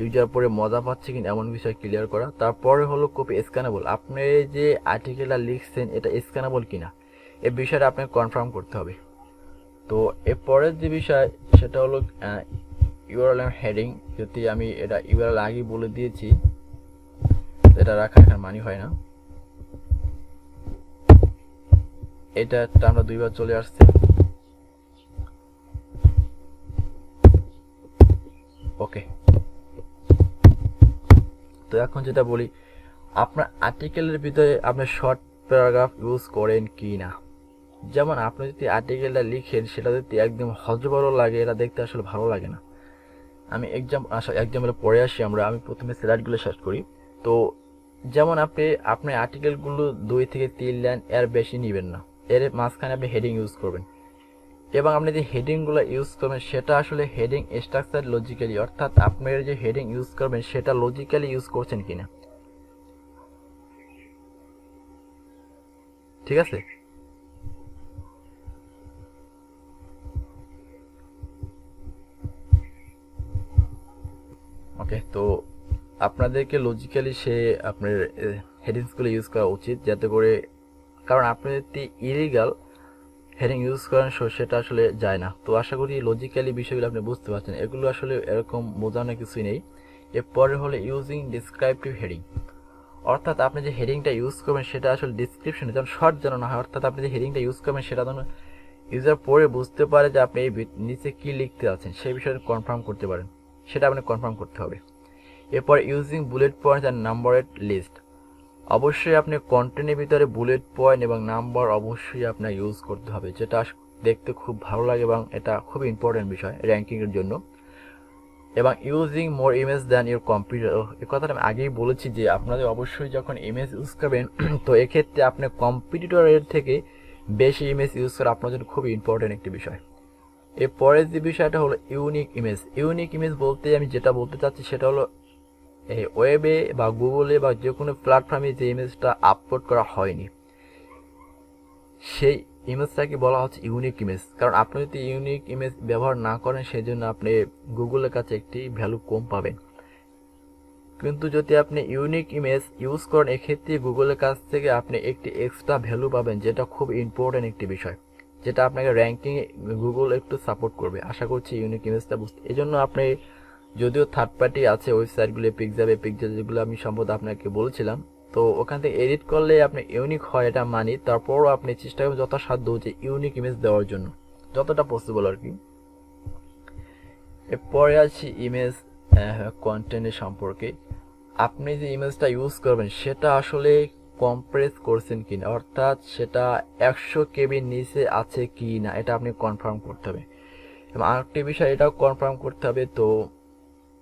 ইউজার পরে মজা পাচ্ছে কিনা, এমন বিষয় ক্লিয়ার করা। তারপরে হলো কপি স্ক্যানেবল, আপনি যে আর্টিকেলটা লিখছেন এটা স্ক্যানেবল কিনা, এই বিষয়টা আপনাকে কনফার্ম করতে হবে। তো এরপরের যে বিষয় সেটা হলো ইউআরএল হেডিং, যদি আমি এটা ইউআরএল আগেই বলে দিয়েছি, এটা রাখা এখানে মানি হয় না, এটা আমরা দুইবার চলে আসছে। ওকে, তো এখন যেটা বলি, আপনার আর্টিকেলের ভিতরে আপনি শর্ট প্যারাগ্রাফ ইউজ করেন কি না। যেমন আপনি যদি আর্টিকেলটা লিখেন সেটা যদি একদম হজবড় লাগে, এটা দেখতে আসলে ভালো লাগে না। আমি এক্সাম্পলে পড়ে আসি আমি প্রথমে স্লাইডগুলো শেষ করি। তো যেমন আপনার আর্টিকেলগুলো 2 থেকে 3 লাইন এর বেশি নেবেন না, এর মাঝখানে আপনি হেডিং ইউজ করবেন, এবং আপনি যে হেডিংগুলো ইউজ করবেন সেটা আসলে হেডিং স্ট্রাকচার লজিক্যালি, অর্থাৎ আপনার যে হেডিং ইউজ করবেন সেটা লজিক্যালি ইউজ করছেন কিনা, ঠিক আছে। ওকে, তো আপনাদেরকে লজিক্যালি আপনার হেডিংসগুলো ইউজ করা উচিত, যাতে করে, কারণ আপনি যদি ইলিগাল হেডিং ইউজ করেন সেটা আসলে যায় না। তো আশা করি লজিক্যালি বিষয়গুলো আপনি বুঝতে পারছেন, এগুলো আসলে এরকম বোঝানোর কিছুই নেই। এরপরে হলো ইউজিং ডিসক্রিপটিভ হেডিং, অর্থাৎ আপনি যে হেডিংটা ইউজ করবেন সেটা আসলে ডিসক্রিপশনে যেন শর্ট যেন না হয়, অর্থাৎ আপনি যে হেডিংটা ইউজ করবেন সেটা যেন ইউজার পড়ে বুঝতে পারে যে আপনি এই নিচে কি লিখতে আছেন, সেই বিষয়ে কনফার্ম করতে পারেন, সেটা আপনি কনফার্ম করতে হবে। এরপর using bullet points and numbered list, অবশ্যই আপনি কন্টেন্টের ভিতরে বুলেট পয়েন্ট এবং নাম্বার অবশ্যই আপনার ইউজ করতে হবে, যেটা দেখতে খুব ভালো লাগে এবং এটা খুবই ইম্পর্টেন্ট বিষয় র্যাঙ্কিংয়ের জন্য। এবং using more image than your computer, এই কথাটা আমি আগেই বলেছি যে আপনাদের অবশ্যই যখন ইমেজ ইউজ করবেন তো এক্ষেত্রে আপনার কম্পিউটারের থেকে বেশি ইমেজ ইউজ করা আপনার জন্য খুবই ইম্পর্টেন্ট একটি বিষয়। এরপরের যে বিষয়টা হলো ইউনিক ইমেজ। ইউনিক ইমেজ বলতে আমি যেটা বলতে চাচ্ছি সেটা হলো এই ওয়েবে বা গুগলে বা যে কোনো প্ল্যাটফর্মে যে ইমেজটা আপলোড করা হয়নি সেই ইমেজটাকে বলা হচ্ছে ইউনিক ইমেজ। কারণ আপনি যদি ইউনিক ইমেজ ব্যবহার না করেন সেই জন্য আপনি গুগলের কাছে একটি ভ্যালু কম পাবেন, কিন্তু যদি আপনি ইউনিক ইমেজ ইউজ করেন এক্ষেত্রে গুগলের কাছ থেকে আপনি একটি এক্সট্রা ভ্যালু পাবেন, যেটা খুব ইম্পর্টেন্ট একটি বিষয়, যেটা আপনাকে র্যাঙ্কিংয়ে গুগল একটু সাপোর্ট করবে। আশা করছি ইউনিক ইমেজটা বুঝতে, এই জন্য আপনি যদিও থার্ড পার্টি আছে ওয়েবসাইটগুলো, পিকজাব যেগুলো আমি সম্ভবত আপনাকে বলছিলাম, তো ওখান থেকে এডিট করলে আপনি ইউনিক হয় এটা মানি, তারপরও আপনি চেষ্টা করবেন যথাসাধ্য যে ইউনিক ইমেজ দেওয়ার জন্য, যতটা পসিবল আর কি। এরপরে আছি ইমেজ কন্টেন্টের সম্পর্কে। আপনি যে ইমেজটা ইউজ করবেন সেটা আসলে কম্প্রেস করছেন কিনা, অর্থাৎ সেটা 100 কেবির নিচে আছে কি না, এটা আপনি কনফার্ম করতে হবে। এবং আরেকটি বিষয় এটাও কনফার্ম করতে হবে, তো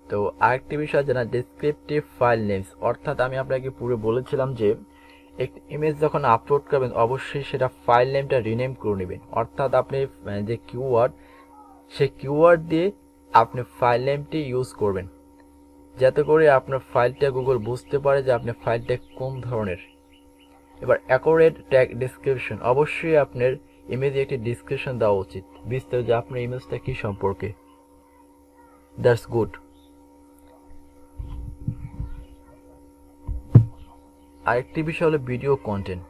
তো আরেকটি বিষয় যেটা ডেসক্রিপটিভ ফাইল নেমস, অর্থাৎ আমি আপনাকে পুরো বলেছিলাম যে একটি ইমেজ যখন আপলোড করবেন অবশ্যই সেটা ফাইল নেমটা রিনেম করে নেবেন, অর্থাৎ আপনি যে কিওয়ার্ড, সেই কিওয়ার্ড দিয়ে আপনি ফাইল নেমটি ইউজ করবেন, যাতে করে আপনার ফাইলটা গুগল বুঝতে পারে যে আপনার ফাইলটা কোন ধরনের। এবার অ্যাকুরেট ট্যাগ ডেসক্রিপশন, অবশ্যই আপনার ইমেজে একটি ডিসক্রিপশন দেওয়া উচিত, বিস্তারিত যে আপনার ইমেজটা কি সম্পর্কে। That's good. আরেকটি বিষয় হলো ভিডিও কন্টেন্ট।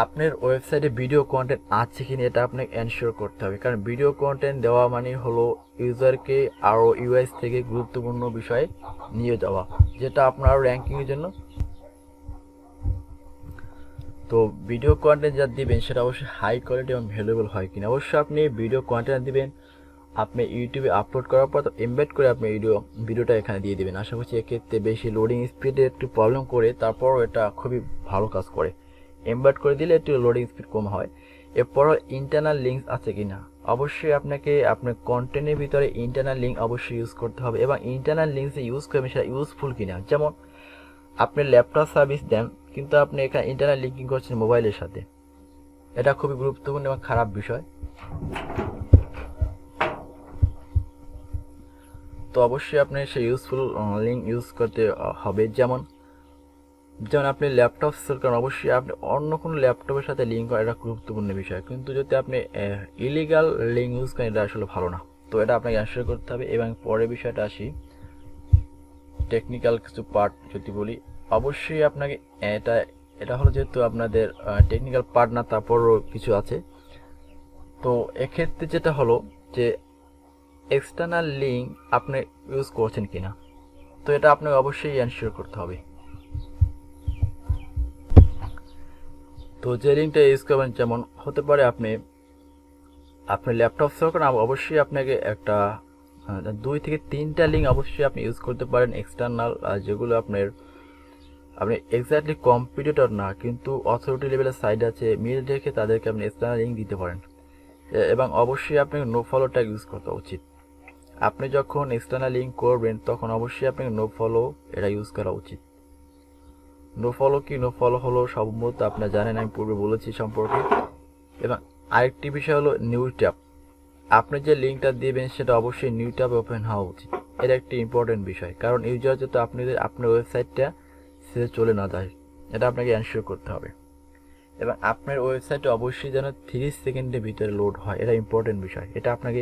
আপনার ওয়েবসাইটে ভিডিও কন্টেন্ট আছে কিনা এটা আপনাকে এনশিওর করতে হবে, কারণ ভিডিও কন্টেন্ট দেওয়া মানে হলো ইউজারকে আরও ইউএস থেকে গুরুত্বপূর্ণ বিষয়ে নিয়ে যাওয়া, যেটা আপনার র্যাঙ্কিংয়ের জন্য। তো ভিডিও কন্টেন্ট যা দিবেন সেটা অবশ্যই হাই কোয়ালিটি এবং ভ্যালুয়েবল হয় কিনা। অবশ্যই আপনি ভিডিও কন্টেন্ট দিবেন, আপনি ইউটিউবে আপলোড করার পর এমবেড করে আপনি ভিডিওটা এখানে দিয়ে দিবেন। আশা করছি এক্ষেত্রে বেশি লোডিং স্পিডে একটু প্রবলেম করে, তারপরও এটা খুবই ভালো কাজ করে। এমবেড করে দিলে একটু লোডিং স্পিড কম হয়। এরপরও ইন্টারনাল লিঙ্কস আছে কিনা, অবশ্যই আপনাকে আপনার কন্টেন্টের ভিতরে ইন্টারনাল লিঙ্ক অবশ্যই ইউজ করতে হবে, এবং ইন্টারনাল লিঙ্কস ইউজ করবেন সেটা ইউজফুল কিনা। যেমন আপনি ল্যাপটপ সার্ভিস দেন কিন্তু আপনি এখানে ইন্টারনাল লিঙ্কিং করছেন মোবাইলের সাথে, এটা খুবই গুরুত্বপূর্ণ এবং খারাপ বিষয়। তো অবশ্যই আপনি সেই ইউজফুল লিঙ্ক ইউজ করতে হবে। যেমন আপনি ল্যাপটপ সেল করেন, অবশ্যই আপনি অন্য কোনো ল্যাপটপের সাথে লিঙ্ক করা এটা গুরুত্বপূর্ণ বিষয়, কিন্তু যদি আপনি ইলিগাল লিঙ্ক ইউজ করেন এটা আসলে ভালো না। তো এটা আপনাকে অ্যানসার করতে হবে। এবং পরের বিষয়টা আসি, টেকনিক্যাল কিছু পার্ট যদি বলি, অবশ্যই আপনাকে এটা হলো যেহেতু আপনাদের টেকনিক্যাল পার্ট না, তারপরও কিছু আছে। তো এক্ষেত্রে যেটা হলো যে এক্সটার্নাল লিঙ্ক আপনি ইউজ করছেন কিনা, তো এটা আপনাকে অবশ্যই এনশিওর করতে হবে। তো যে লিঙ্কটা ইউজ করবেন, যেমন হতে পারে আপনি ল্যাপটপ সেল করেন, অবশ্যই আপনাকে একটা 2 থেকে 3টা লিঙ্ক অবশ্যই আপনি ইউজ করতে পারেন এক্সটার্নাল, যেগুলো আপনি এক্স্যাক্টলি কম্পিটিটর না কিন্তু অথরিটি লেভেলের সাইট আছে, মিল রেখে তাদেরকে আপনি এক্সটার্নাল লিঙ্ক দিতে পারেন। এবং অবশ্যই আপনাকে নো ফলো ট্যাগ ইউজ করতে উচিত। আপনি যখন এক্সটার্নাল লিঙ্ক করবেন তখন অবশ্যই আপনাকে নো ফলো এটা ইউজ করা উচিত। নো ফলো কি, নো ফলো হলো সম্ভবত আপনারা জানেন, আমি পূর্বে বলেছি সম্পর্কে। এবং আরেকটি বিষয় হলো নিউ ট্যাব, আপনি যে লিঙ্কটা দিবেন সেটা অবশ্যই নিউ ট্যাবে ওপেন হওয়া উচিত। এটা একটি ইম্পর্টেন্ট বিষয়, কারণ ইউজার যাতে আপনার ওয়েবসাইটটা সে চলে না যায়, এটা আপনাকে এনশিওর করতে হবে। এবং আপনার ওয়েবসাইটে অবশ্যই যেন 3 সেকেন্ডের ভিতরে লোড হয়, এটা ইম্পর্টেন্ট বিষয়, এটা আপনাকে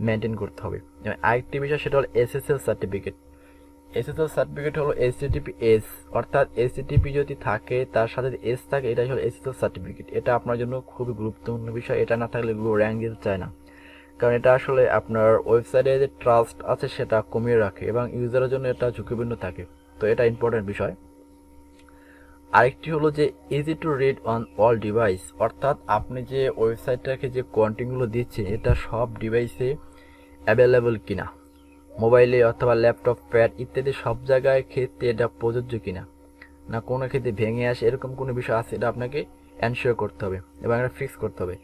মেনটেন করতে হবে। এবং আরেকটি বিষয় সেটা হলো এসএসএল সার্টিফিকেট। এসএসএল সার্টিফিকেট হলো HTTPS, অর্থাৎ HTTP যদি থাকে তার সাথে এস থাকে, এটাই হলো এসএসএল সার্টিফিকেট। এটা আপনার জন্য খুবই গুরুত্বপূর্ণ বিষয়, এটা না থাকলে গুগল র্যাঙ্ক দিতে চায় না, কারণ এটা আসলে আপনার ওয়েবসাইটে যে ট্রাস্ট আছে সেটা কমিয়ে রাখে এবং ইউজারের জন্য এটা ঝুঁকিপূর্ণ থাকে। তো এটা ইম্পর্টেন্ট বিষয়। আরেকটি হলো যে easy to read on all device, অর্থাৎ আপনি যে ওয়েবসাইটটাকে যে কন্টেন্টগুলো দিচ্ছেন এটা সব ডিভাইসে অ্যাভেলেবল কিনা, মোবাইলে অথবা ল্যাপটপ, প্যাড ইত্যাদি সব জায়গায় ক্ষেত্রে এটা প্রযোজ্য কিনা, না কোনো ক্ষেত্রে ভেঙে আসে এরকম কোনো বিষয় আছে, এটা আপনাকে এনশিওর করতে হবে এবং এটা ফিক্স করতে হবে।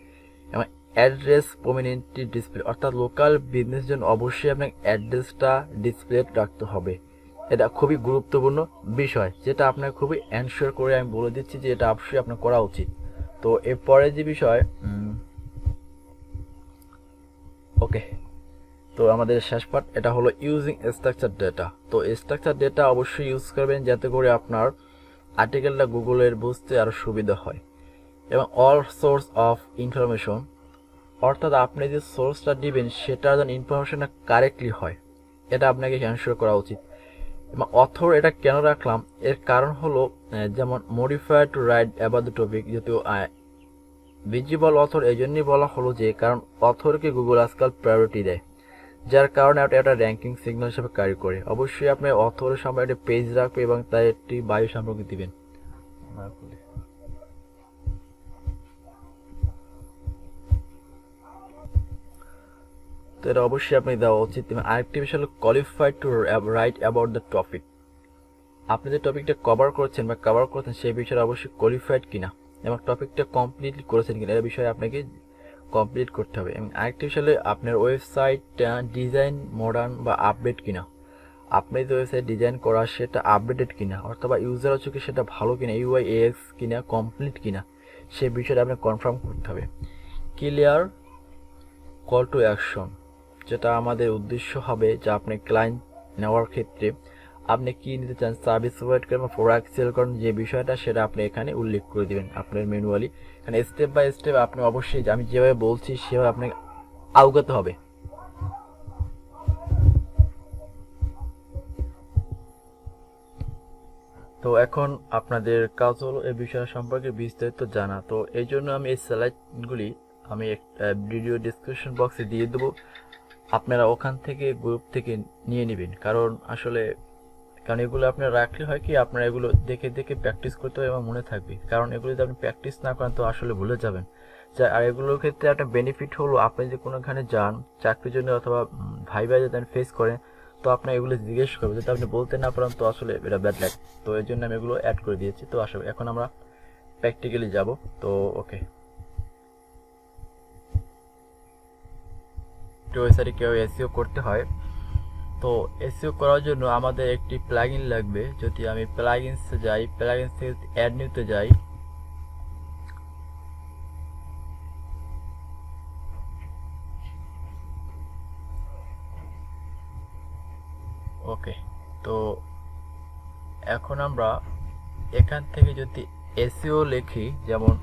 এবং অ্যাড্রেস প্রমিনেন্টলি ডিসপ্লে, অর্থাৎ লোকাল বিজনেস জন্য অবশ্যই আপনাকে অ্যাড্রেসটা ডিসপ্লে রাখতে হবে, এটা খুবই গুরুত্বপূর্ণ বিষয়, যেটা আপনাকে খুবই এনশিওর করে আমি বলে দিচ্ছি যে এটা অবশ্যই আপনার করা উচিত। তো এরপরে যে বিষয়, ওকে, তো আমাদের শেষ পার্ট এটা হলো ইউজিং স্ট্রাকচার ডেটা। তো স্ট্রাকচার ডেটা অবশ্যই ইউজ করবেন যাতে করে আপনার আর্টিকেলটা গুগলের বুঝতে আরও সুবিধা হয়। এবং অল সোর্স অফ ইনফরমেশন, অর্থাৎ আপনি যে সোর্সটা দিবেন সেটার যেন ইনফরমেশনটা কারেক্টলি হয়, এটা আপনাকে এনশিওর করা উচিত। এবং অথর এটা কেন রাখলাম, এর কারণ হলো যেমন modify to write about the topic, যেহেতু ভিজিবল অথর এই জন্যই বলা হলো যে কারণ অথরকে গুগল আজকাল প্রায়োরিটি দেয়, যার কারণে এটা একটা র্যাঙ্কিং সিগন্যাল হিসেবে কাজ করে। অবশ্যই আপনি অথরের সামনে একটা পেজ রাখবেন এবং তার একটি বায়ু সম্পর্কে দিবেন। তো এটা অবশ্যই আপনি দেওয়া উচিত। আরেকটি বিষয় হলো qualified two write about the topic. আপনি যে টপিকটা কভার করছেন বা কভার করছেন সেই বিষয়ে অবশ্যই কোয়ালিফাইড কিনা এবং টপিকটা কমপ্লিটলি করেছেন কিনা এই বিষয়ে আপনাকে কমপ্লিট করতে হবে। এবং আরেকটি বিষয় হলো আপনার ওয়েবসাইট ডিজাইন মডার্ন বা আপডেট কিনা। আপনি যে ওয়েবসাইট ডিজাইন করা সেটা আপডেটেড কিনা অথবা ইউজার হচ্ছে কি সেটা ভালো কিনা, ইউআই এক্স কিনা, কমপ্লিট কিনা সেই বিষয়টা আপনি কনফার্ম করতে হবে। ক্লিয়ার কল টু অ্যাকশন, যেটা আমাদের উদ্দেশ্য হবে যে আপনি ক্লায়েন্ট নেওয়ার ক্ষেত্রে আপনি কি নিতে চান, সার্ভিস প্রোভাইড করেন বা প্রোডাক্ট সেল করেন, যে বিষয়টা সেটা আপনি এখানে উল্লেখ করে দিবেন আপনার ম্যানুয়ালি। কারণ স্টেপ বাই স্টেপ আপনি অবশ্যই আমি যেভাবে বলছি সেভাবে আপনাকে অবগত হবে। তো এখন আপনাদের কাজ হলো এই বিষয় সম্পর্কে বিস্তারিত জানা। তো এই জন্য আমি এই স্লাইডগুলি আমি ভিডিও ডিসক্রিপশন বক্সে দিয়ে দেবো, আপনারা ওখান থেকে গ্রুপ থেকে নিয়ে নেবেন। কারণ এগুলো আপনারা রাখলে হয় কি আপনারা এগুলো দেখে দেখে প্র্যাকটিস করতে হবে এবং মনে থাকবে। কারণ এগুলো যদি আপনি প্র্যাকটিস না করেন তো আসলে ভুলে যাবেন। আর এগুলোর ক্ষেত্রে একটা বেনিফিট হলো আপনি যে কোনোখানে যান চাকরির জন্য অথবা ভাইবা যদি ফেস করেন তো আপনার এগুলো জিজ্ঞেস করবে, যদি আপনি বলতে না পারেন তো আসলে এটা ব্যাড লাগ। তো এর জন্য আমি এগুলো অ্যাড করে দিয়েছি। তো আসলে এখন আমরা প্র্যাকটিক্যালি যাব। তো ওকে, ওয়েবসাইটে কেউ এসইও করতে হয়, তো এসইও করার জন্য আমাদের একটি প্লাগইন লাগবে। যদি আমি প্লাগইনসে যাই, প্লাগইনস থেকে অ্যাড নিউতে যাই, ওকে। তো এখন আমরা এখান থেকে যদি এসইও লিখি, যেমন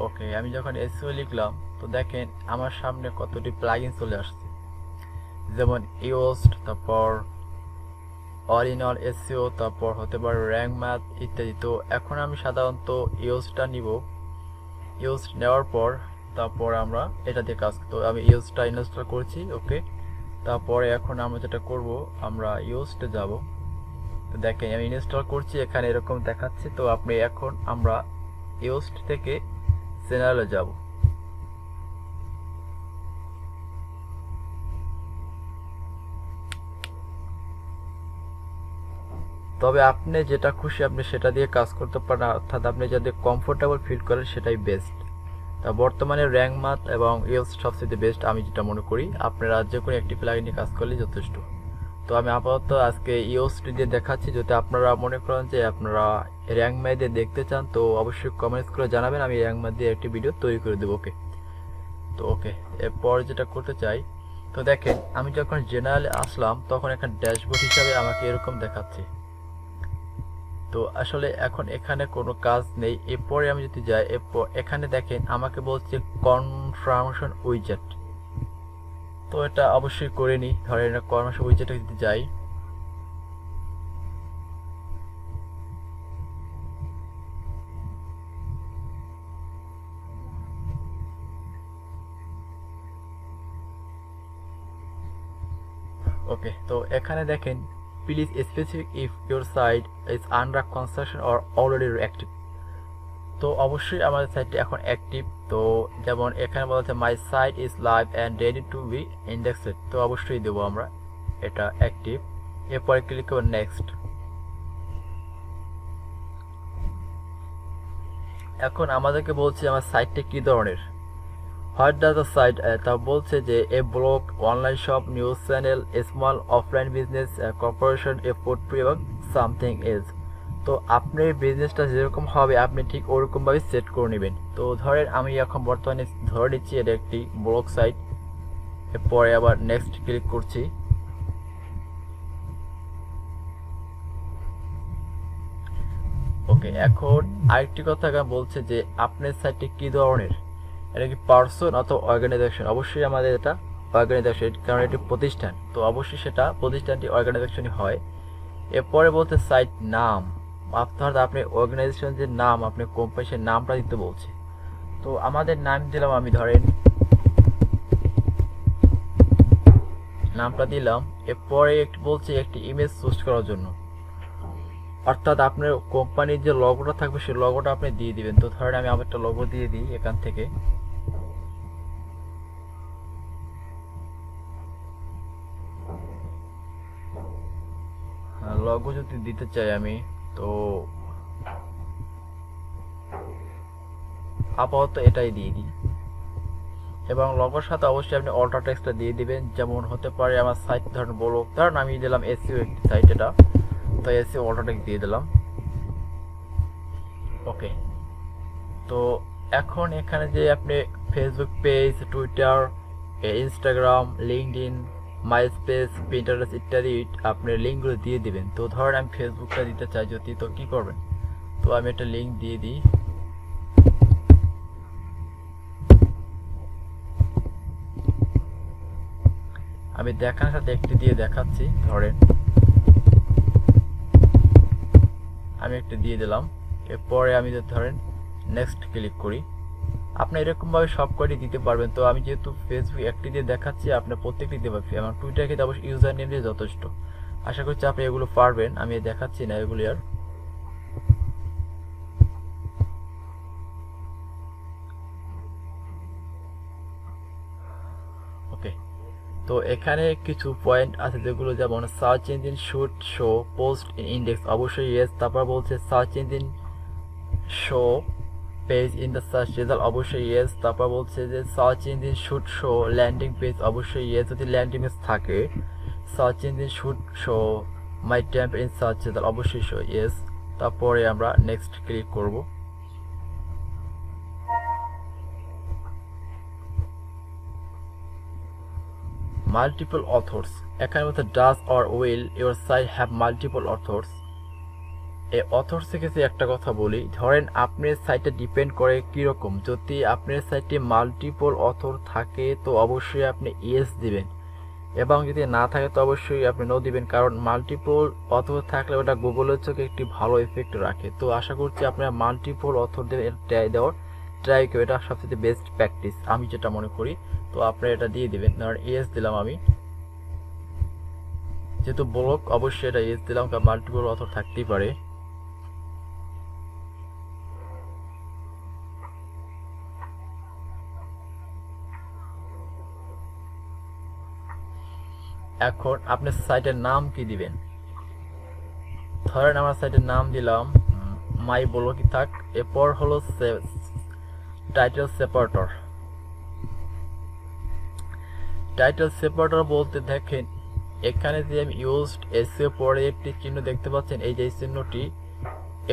ওকে আমি যখন এসইও লিখলাম তো দেখেন আমার সামনে কতটি প্লাগইন চলে আসছে, যেমন ইওস্ট, তারপর অল ইন অল এসইও, তারপর হতে পারে র্যাঙ্ক ম্যাথ ইত্যাদি। তো এখন আমি সাধারণত ইওস্টটা নিব। ইওস্ট নেওয়ার পর তারপর আমরা এটা দিয়ে কাজ, তো আমি ইওস্টটা ইনস্টল করছি। ওকে, তারপরে এখন আমরা যেটা করব আমরা ইওস্টে যাব। তো দেখেন আমি ইনস্টল করছি, এখানে এরকম দেখাচ্ছে। তো আপনি এখন আমরা ইওস্ট থেকে জেনারেলে যাব। তবে আপনি যেটা খুশি আপনি সেটা দিয়ে কাজ করতে পারেন, অর্থাৎ আপনি যাতে কমফোর্টেবল ফিল করেন সেটাই বেস্ট। তা বর্তমানে র্যাঙ্ক ম্যাথ এবং ইওস্ট সবচেয়ে বেস্ট আমি যেটা মনে করি। আপনারা যে কোনো একটি প্লাগইন নিয়ে কাজ করলে যথেষ্ট। তো আমি আপাতত আজকে ইওস্ট দিয়ে দেখাচ্ছি। যদি আপনারা মনে করেন যে আপনারা র্যাঙ্ক ম্যাথ দিয়ে দেখতে চান তো অবশ্যই কমেন্টস করে জানাবেন, আমি র্যাঙ্ক ম্যাথ দিয়ে একটি ভিডিও তৈরি করে দেবো। ওকে, তো ওকে এরপর যেটা করতে চাই, তো দেখেন আমি যখন জেনারেলে আসলাম তখন এখানে ড্যাশবোর্ড হিসাবে আমাকে এরকম দেখাচ্ছে। তো আসলে এখন এখানে কোনো কাজ নেই। এরপরে আমি যদি যাই, এরপর এখানে দেখেন আমাকে বলছে কনফার্মেশন উইজেট। তো এটা অবশ্যই করে নিই। ধরেন কনফার্মেশন উইজেটে যদি যাই, ওকে। তো এখানে দেখেন please specific if your site is under construction or already active. তো অবশ্যই আমাদের সাইটটি এখন অ্যাক্টিভ। তো যেমন এখানে বলা হচ্ছে my site is live and ready to be indexed. তো অবশ্যই দেবো আমরা এটা অ্যাক্টিভ। এরপরে ক্লিক করব নেক্সট। এখন আমাদেরকে বলছে আমার সাইটটা কি ধরনের, হোয়াট ডাজ দ্য সাইট, তা বলছে যে a blog, online shop, news channel, a small offline business, corporation, a food এবং সামথিং এলস। তো আপনার বিজনেসটা যেরকম হবে আপনি ঠিক ওরকমভাবে সেট করে নেবেন। তো ধরেন আমি এখন বর্তমানে ধরে নিচ্ছি এটা একটি ব্লগ সাইট। এরপরে আবার নেক্সট ক্লিক করছি। ওকে, এখন আরেকটি কথা বলছে যে আপনার সাইটটি কি ধরনের, এটা কি পার্সন অথবা অর্গানাইজেশন। অবশ্যই আমাদের এটা অর্গানাইজেশন, কারণ এটি প্রতিষ্ঠান। তো অবশ্যই সেটা প্রতিষ্ঠানটি অর্গানাইজেশনই হয়। এরপরে বলছে সাইট নাম, অর্থাৎ আপনি অর্গানাইজেশন যে নাম, আপনি কোম্পানি সেই নামটা দিতে বলছে। তো আমাদের নাম দিলাম, আমি ধরেন নামটা দিলাম। এরপরে একটু বলছে একটি ইমেজ চুজ করার জন্য, অর্থাৎ আপনার কোম্পানির যে লগোটা থাকবে সেই লগোটা আপনি দিয়ে দিবেন। তো ধরেন আমি আমার একটা লগো দিয়ে দিই এখান থেকে। লগো যদি দিতে চাই আমি, তো আপাতত এটাই দিয়ে দিই। এবং লগোর সাথে অবশ্যই আপনি অল্টার টেক্সটটা দিয়ে দিবেন, যেমন হতে পারে আমার সাইট ধরেন বলো, ধরেন আমি দিলাম এসইও একটি সাইট, এটা তো এসইও অল্টার টেক্সট দিয়ে দিলাম। ওকে, তো এখন এখানে যে আপনি Facebook page, Twitter, Instagram, LinkedIn, MySpace, Pinterest ইত্যাদি আপনি লিঙ্কগুলো দিয়ে দিবেন। তো ধরেন আমি ফেসবুকটা দিতে চাই যদি, তো কি করবেন, তো আমি একটা লিঙ্ক দিয়ে দিই। আমি দেখার সাথে একটি দিয়ে দেখাচ্ছি, ধরেন আমি একটি দিয়ে দিলাম। এরপরে আমি যদি ধরেন নেক্সট ক্লিক করি, আপনি এরকমভাবে সব কয়টি দিতে পারবেন। তো আমি যেহেতু ফেসবুক একটি দিয়ে দেখাচ্ছি, আপনার প্রত্যেকটি দিতে পারবেন। এবং টুইটার ক্ষেত্রে অবশ্যই ইউজার নেম দিয়ে যথেষ্ট। আশা করছি আপনি এগুলো পারবেন, আমি দেখাচ্ছি না এগুলি আর। ওকে, তো এখানে কিছু পয়েন্ট আছে যেগুলো, যেমন search engine should show post in index, অবশ্যই ইয়েস। তারপর বলছে search engine show page in the search result, অবশ্যই ইয়েস। তারপর বলছে যে search engine should show landing page, অবশ্যই ইয়েস যদি ল্যান্ডিং পেজ থাকে। Search engine should show my temp in search result, অবশ্যই শো ইয়েস। তারপরে আমরা নেক্সট ক্লিক করব। মাল্টিপল অথর্স, এখানে বলতে does or will your site have multiple authors. এই অথর্স থেকে একটা কথা বলি, ধরেন আপনার সাইটে ডিপেন্ড করে কীরকম। যদি আপনার সাইটে মাল্টিপল অথর থাকে তো অবশ্যই আপনি ইয়েস দিবেন, এবং যদি না থাকে তো অবশ্যই আপনি নো দিবেন, কারণ মাল্টিপল অথর থাকলে ওটা গুগলের চোখে একটি ভালো এফেক্ট রাখে। তো আশা করছি আপনারা মাল্টিপল অথর দেওয়ার ট্রাই করবে, এটা সবচেয়ে বেস্ট প্র্যাকটিস আমি যেটা মনে করি। তো আপনারা এটা দিয়ে দিবেন। ধরেন ইয়েস দিলাম আমি, যেহেতু ব্লক অবশ্যই এটা ইয়েস দিলাম, কারণ মাল্টিপল অথর থাকতেই পারে। এখন আপনি সাইটের নাম কি দিবেন, ধরেন আমার সাইটের নাম দিলাম মাই ব্লগই থাক। এরপর হলো টাইটেল সেপারেটর। টাইটেল সেপারেটর বলতে দেখেন এখানে যে আমি ইউজড এসইও পরে একটি চিহ্ন দেখতে পাচ্ছেন, এই যে চিহ্নটি,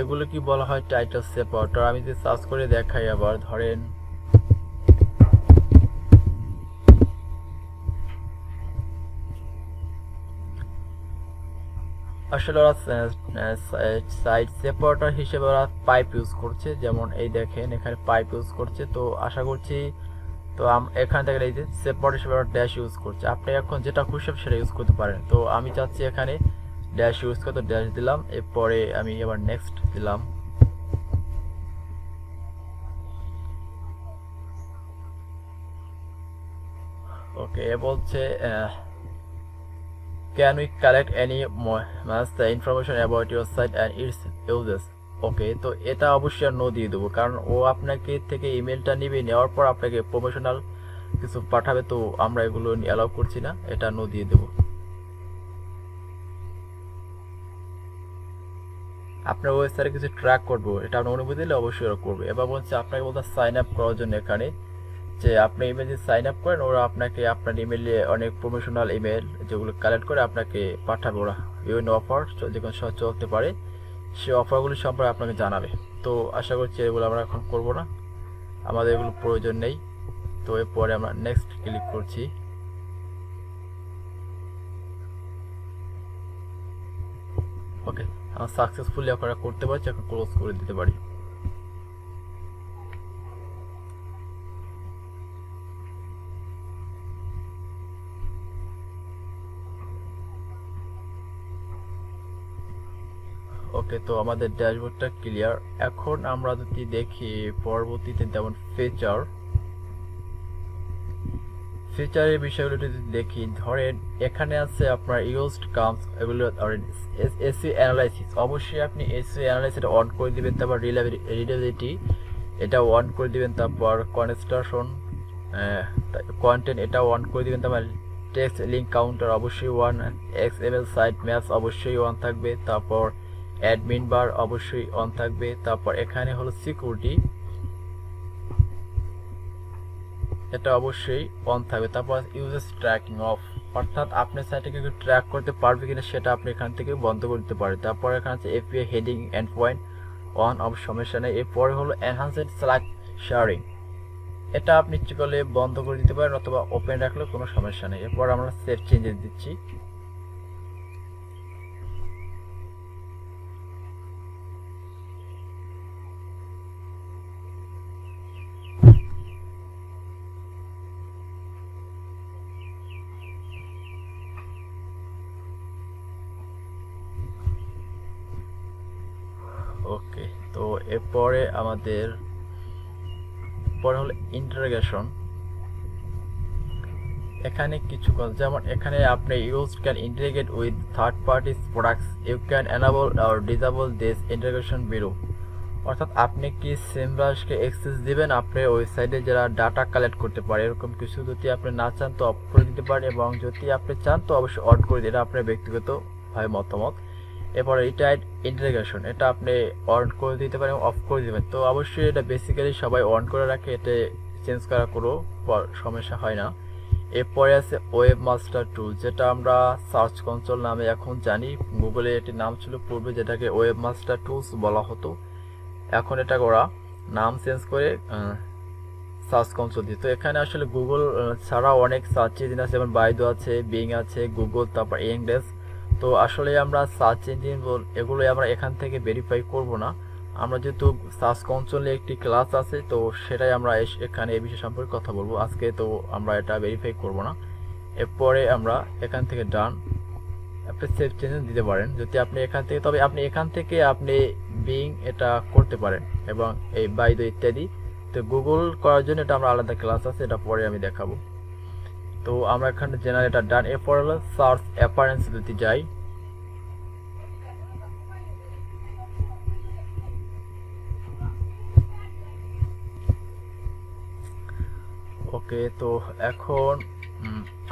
এগুলো কি বলা হয় টাইটেল সেপারেটর। আমি যদি সার্চ করে দেখাই, আবার ধরেন আসলে ওরা সাইট সেপারেটর হিসেবে ওরা পাইপ ইউজ করছে, যেমন এই দেখেন এখানে পাইপ ইউজ করছে। তো আশা করছি, তো এখান থেকে এই যে সেপারেট হিসেবে ওরা ড্যাশ ইউজ করছে। আপনি এখন যেটা খুশি সেটা ইউজ করতে পারেন। তো আমি চাচ্ছি এখানে ড্যাশ ইউজ করতে, ড্যাশ দিলাম। এরপরে আমি আবার নেক্সট দিলাম। ওকে, বলছে can we collect any more the information about your site and its uses? ওকে, তো এটা অবশ্যই নো দিয়ে দেবো, কারণ ও আপনাকে থেকে ইমেলটা নিবে, নেওয়ার পর আপনাকে প্রমোশনাল কিছু পাঠাবে। তো আমরা এগুলো অ্যালাউ করছি না, এটা নো দিয়ে দেবো। আপনার ওয়েবসাইটে কিছু ট্র্যাক করবো, এটা আপনার অনুমতি দিলে অবশ্যই ওরা করবে। এবার বলছে আপনাকে বলতে সাইন আপ করার জন্য, এখানে যে আপনি ইমেল যে সাইন আপ করেন, ওরা আপনাকে আপনার ইমেলে অনেক প্রমোশনাল ইমেল যেগুলো কালেক্ট করে আপনাকে পাঠাবে। ওরা বিভিন্ন অফার যেগুলো চলতে পারে, সেই অফারগুলি সম্পর্কে আপনাকে জানাবে। তো আশা করছি এগুলো আমরা এখন করব না, আমাদের এগুলো প্রয়োজন নেই। তো এরপরে আমরা নেক্সট ক্লিক করছি। ওকে, আমরা সাকসেসফুলি আমরা করতে পারছি, এখন ক্লোজ করে দিতে পারি। ওকে, তো আমাদের ড্যাশবোর্ডটা ক্লিয়ার। এখন আমরা যদি দেখি পরবর্তীতে যেমন ফিচারের বিষয়গুলো যদি দেখি, ধরেন এখানে আছে আপনার ইউজড কামস, এগুলো এসইও অ্যানালাইসিস। অবশ্যই আপনি এসইও অ্যানালাইসিস এটা অন করে দিবেন, তারপর রিডেবিলিটি এটা অন করে দিবেন, তারপর কনস্ট্রাকশন কন্টেন্ট এটা অন করে দিবেন, তারপর টেক্সট লিঙ্ক কাউন্টার অবশ্যই ওয়ান, এক্সএমএল সাইট ম্যাপস অবশ্যই অন থাকবে, তারপর অ্যাডমিন বার অবশ্যই অন থাকবে, তারপর এখানে হলো সিকিউরিটি এটা অবশ্যই অন থাকবে, তারপর ইউজার্স ট্র্যাকিং অফ, অর্থাৎ আপনার সাইটকে কেউ ট্র্যাক করতে পারবে কিনা সেটা আপনি এখান থেকে বন্ধ করতে পারেন। তারপর এখানে আছে API heading end point on of, সমস্যা নেই। এরপরে হলো এনহান্সড স্লাইড শেয়ারিং, এটা আপনি ইচ্ছে করলে বন্ধ করে দিতে পারেন অথবা ওপেন রাখলে কোনো সমস্যা নেই। এরপর আমরা সেভ চেঞ্জেস দিচ্ছি। ওকে, তো এরপরে আমাদের পরে হলো ইন্টারগ্রেশন। এখানে কিছু কথা, যেমন এখানে আপনি use can integrate with third parties products, you can enable or disable this integration below, অর্থাৎ আপনি কি সিমব্রাশকে অ্যাক্সেস দিবেন আপনার ওয়েবসাইটে যারা ডাটা কালেক্ট করতে পারে, এরকম কিছু যদি আপনি না চান তো অফ করে দিতে পারেন, এবং যদি আপনি চান তো অবশ্যই অন করে দিন, এটা আপনার ব্যক্তিগত হয় মতামত। এরপরে রিটায়ার্ড ইন্টিগ্রেশন, এটা আপনি অন করে দিতে পারেন, অফ করে দিবেন। তো অবশ্যই এটা বেসিক্যালি সবাই অন করে রাখে, এতে চেঞ্জ করা কোনো সমস্যা হয় না। এরপরে আছে ওয়েব মাস্টার টুল, যেটা আমরা সার্চ কনসোল নামে এখন জানি, গুগলে এটির নাম ছিল পূর্বে যেটাকে ওয়েব মাস্টার টুলস বলা হতো, এখন এটা ওরা নাম চেঞ্জ করে সার্চ কনসোল দিয়ে। তো এখানে আসলে গুগল ছাড়াও অনেক সার্চ ইঞ্জিন আছে, যেমন বাইদো আছে, বিং আছে, গুগল, তারপর ইংডেক্স। তো আসলে আমরা সার্চ ইঞ্জিন এগুলো আমরা এখান থেকে ভেরিফাই করব না, আমরা যেহেতু সার্চ কনসোলে একটি ক্লাস আছে তো সেটাই আমরা এখানে এই বিষয় সম্পর্কে কথা বলবো আজকে, তো আমরা এটা ভেরিফাই করব না। এরপরে আমরা এখান থেকে ডান, আপনি সেভ চেঞ্জেস দিতে পারেন যদি আপনি এখান থেকে, তবে আপনি এখান থেকে আপনি বিং এটা করতে পারেন এবং এই বাইদো ইত্যাদি। তো গুগল করার জন্য এটা আমরা আলাদা ক্লাস আছে, এটা পরে আমি দেখাবো। তো আমরা এখানে জেনারেটর ডান। এরপর হলো সার্চ অ্যাপারেন্স যদি যাই, ওকে, তো এখন